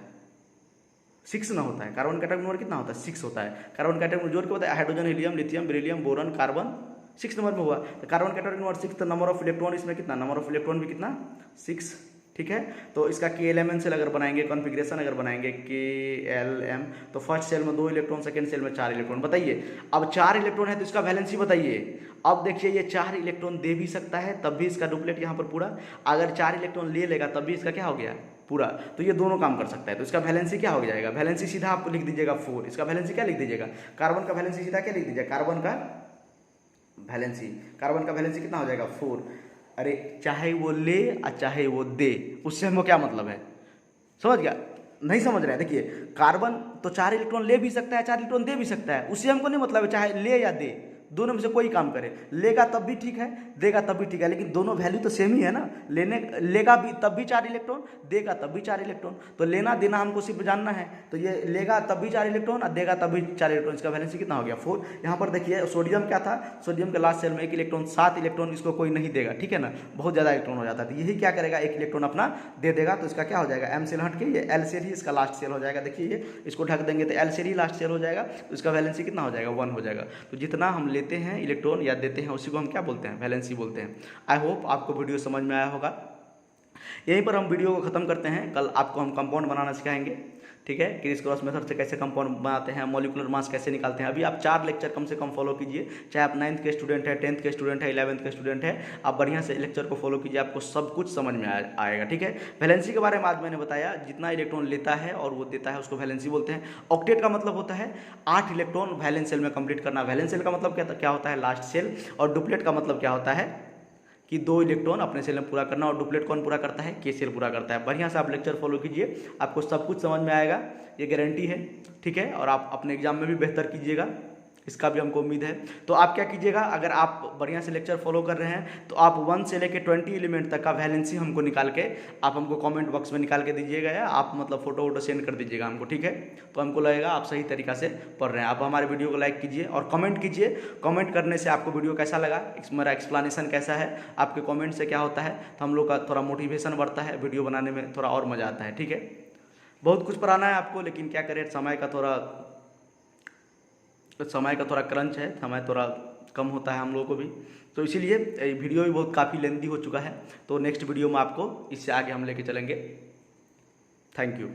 6 ना होता है। कार्बन का एटॉमिक नंबर कितना होता है? 6 होता है। कार्बन का एटॉमिक जोड़ के बताया, hydrogen, helium, lithium, beryllium, boron, carbon 6 number में हुआ। तो कार्बन का एटॉमिक नंबर 6, तो नंबर ऑफ इलेक्ट्रॉन इसमें कितना? नंबर ऑफ इलेक्ट्रॉन भी कितना? 6, ठीक है। तो इसका KLMN सेल अगर बनाएंगे, कॉन्फ़िगरेशन अगर बनाएंगे KLM, तो फर्स्ट सेल में 2 इलेक्ट्रॉन, सेकंड सेल में 4 इलेक्ट्रॉन। बताइए अब 4 इलेक्ट्रॉन है तो इसका वैलेंसी बताइए। अब देखिए ये 4 इलेक्ट्रॉन दे भी सकता है, तब भी इसका डुप्लेट यहाँ पर पूरा। अगर 4 इलेक्ट्रॉन ले लेगा तब भी इसका क्या हो गया? पूरा। तो ये दोनों काम कर सकता है। तो इसका वैलेंसी क्या हो जाएगा? वैलेंसी सीधा आप लिख दीजिएगा 4। इसका वैलेंसी क्या लिख दीजिएगा? कार्बन का वैलेंसी सीधा क्या लिख दीजिएगा? कार्बन का वैलेंसी कितना हो जाएगा? 4। अरे चाहे वो ले और चाहे वो दे, उससे हमको क्या मतलब है? समझ गया? नहीं समझ रहे हैं? देखिए कार्बन तो 4 इलेक्ट्रॉन ले भी सकता है, 4 इलेक्ट्रॉन दे भी सकता है, उससे हमको नहीं मतलब है चाहे ले या दे, दोनों में से कोई काम करे। लेगा तब भी ठीक है, देगा तब भी ठीक है, लेकिन दोनों वैल्यू तो सेम ही है ना। लेगा भी तब भी 4 इलेक्ट्रॉन, देगा तब भी 4 इलेक्ट्रॉन। तो लेना देना हमको सिर्फ जानना है। तो ये लेगा तब भी 4 इलेक्ट्रॉन और देगा तब भी 4 इलेक्ट्रॉन। इसका वैलेंसी कितना हो गया? 4। यहाँ पर देखिए सोडियम क्या था? सोडियम के लास्ट सेल में 1 इलेक्ट्रॉन, 7 इलेक्ट्रॉन इसको कोई नहीं देगा, ठीक है ना। बहुत ज़्यादा इलेक्ट्रॉन हो जाता है, तो यही क्या करेगा? 1 इलेक्ट्रॉन अपना दे देगा। तो इसका क्या हो जाएगा? एम सेल हट के ये एल सेल ही इसका लास्ट सेल हो जाएगा। देखिए ये इसको ढक देंगे तो एल सेल ही लास्ट सेल हो जाएगा। तो इसका वैलेंसी कितना हो जाएगा? 1 हो जाएगा। तो जितना हम लेते हैं इलेक्ट्रॉन या देते हैं उसी को हम क्या बोलते हैं? वैलेंसी बोलते हैं। आई होप आपको वीडियो समझ में आया होगा। यहीं पर हम वीडियो को ख़त्म करते हैं। कल आपको हम कंपाउंड बनाना सिखाएंगे, ठीक है। क्रिस क्रॉस मेथड से कैसे कंपाउंड बनाते हैं, मॉलिक्यूलर मास कैसे निकालते हैं। अभी आप 4 लेक्चर कम से कम फॉलो कीजिए, चाहे आप 9th के स्टूडेंट है, 10th के स्टूडेंट है, 11th के स्टूडेंट है, आप बढ़िया से लेक्चर को फॉलो कीजिए, आपको सब कुछ समझ में आएगा, ठीक है। वैलेंसी के बारे में आज मैंने बताया, जितना इलेक्ट्रॉन लेता है और वो देता है उसको वैलेंसी बोलते हैं। ऑक्टेट का मतलब होता है 8 इलेक्ट्रॉन वैलेंस सेल में कंप्लीट करना। वैलेंस सेल का मतलब क्या होता है? Last cell. और डुप्लेट का मतलब क्या होता है? कि 2 इलेक्ट्रॉन अपने सेल में पूरा करना। और डुप्लेट कौन पूरा करता है? के सेल पूरा करता है। बढ़िया से आप लेक्चर फॉलो कीजिए, आपको सब कुछ समझ में आएगा, ये गारंटी है, ठीक है। और आप अपने एग्जाम में भी बेहतर कीजिएगा, इसका भी हमको उम्मीद है। तो आप क्या कीजिएगा, अगर आप बढ़िया से लेक्चर फॉलो कर रहे हैं तो आप 1 से लेकर 20 एलिमेंट तक का वैलेंसी हमको निकाल के आप हमको कमेंट बॉक्स में निकाल के दीजिएगा, या आप मतलब फोटो सेंड कर दीजिएगा हमको, ठीक है। तो हमको लगेगा आप सही तरीका से पढ़ रहे हैं। आप हमारे वीडियो को लाइक कीजिए और कमेंट कीजिए। कमेंट करने से आपको वीडियो कैसा लगा, मेरा एक्सप्लेनेशन कैसा है, आपके कमेंट से क्या होता है, तो हम लोग का थोड़ा मोटिवेशन बढ़ता है, वीडियो बनाने में थोड़ा और मज़ा आता है, ठीक है। बहुत कुछ पढ़ाना है आपको, लेकिन क्या करें, समय का थोड़ा क्रंच है, समय थोड़ा कम होता है हम लोगों को भी, तो इसीलिए वीडियो भी बहुत काफ़ी लेंदी हो चुका है। तो नेक्स्ट वीडियो में आपको इससे आगे हम लेके चलेंगे। Thank you.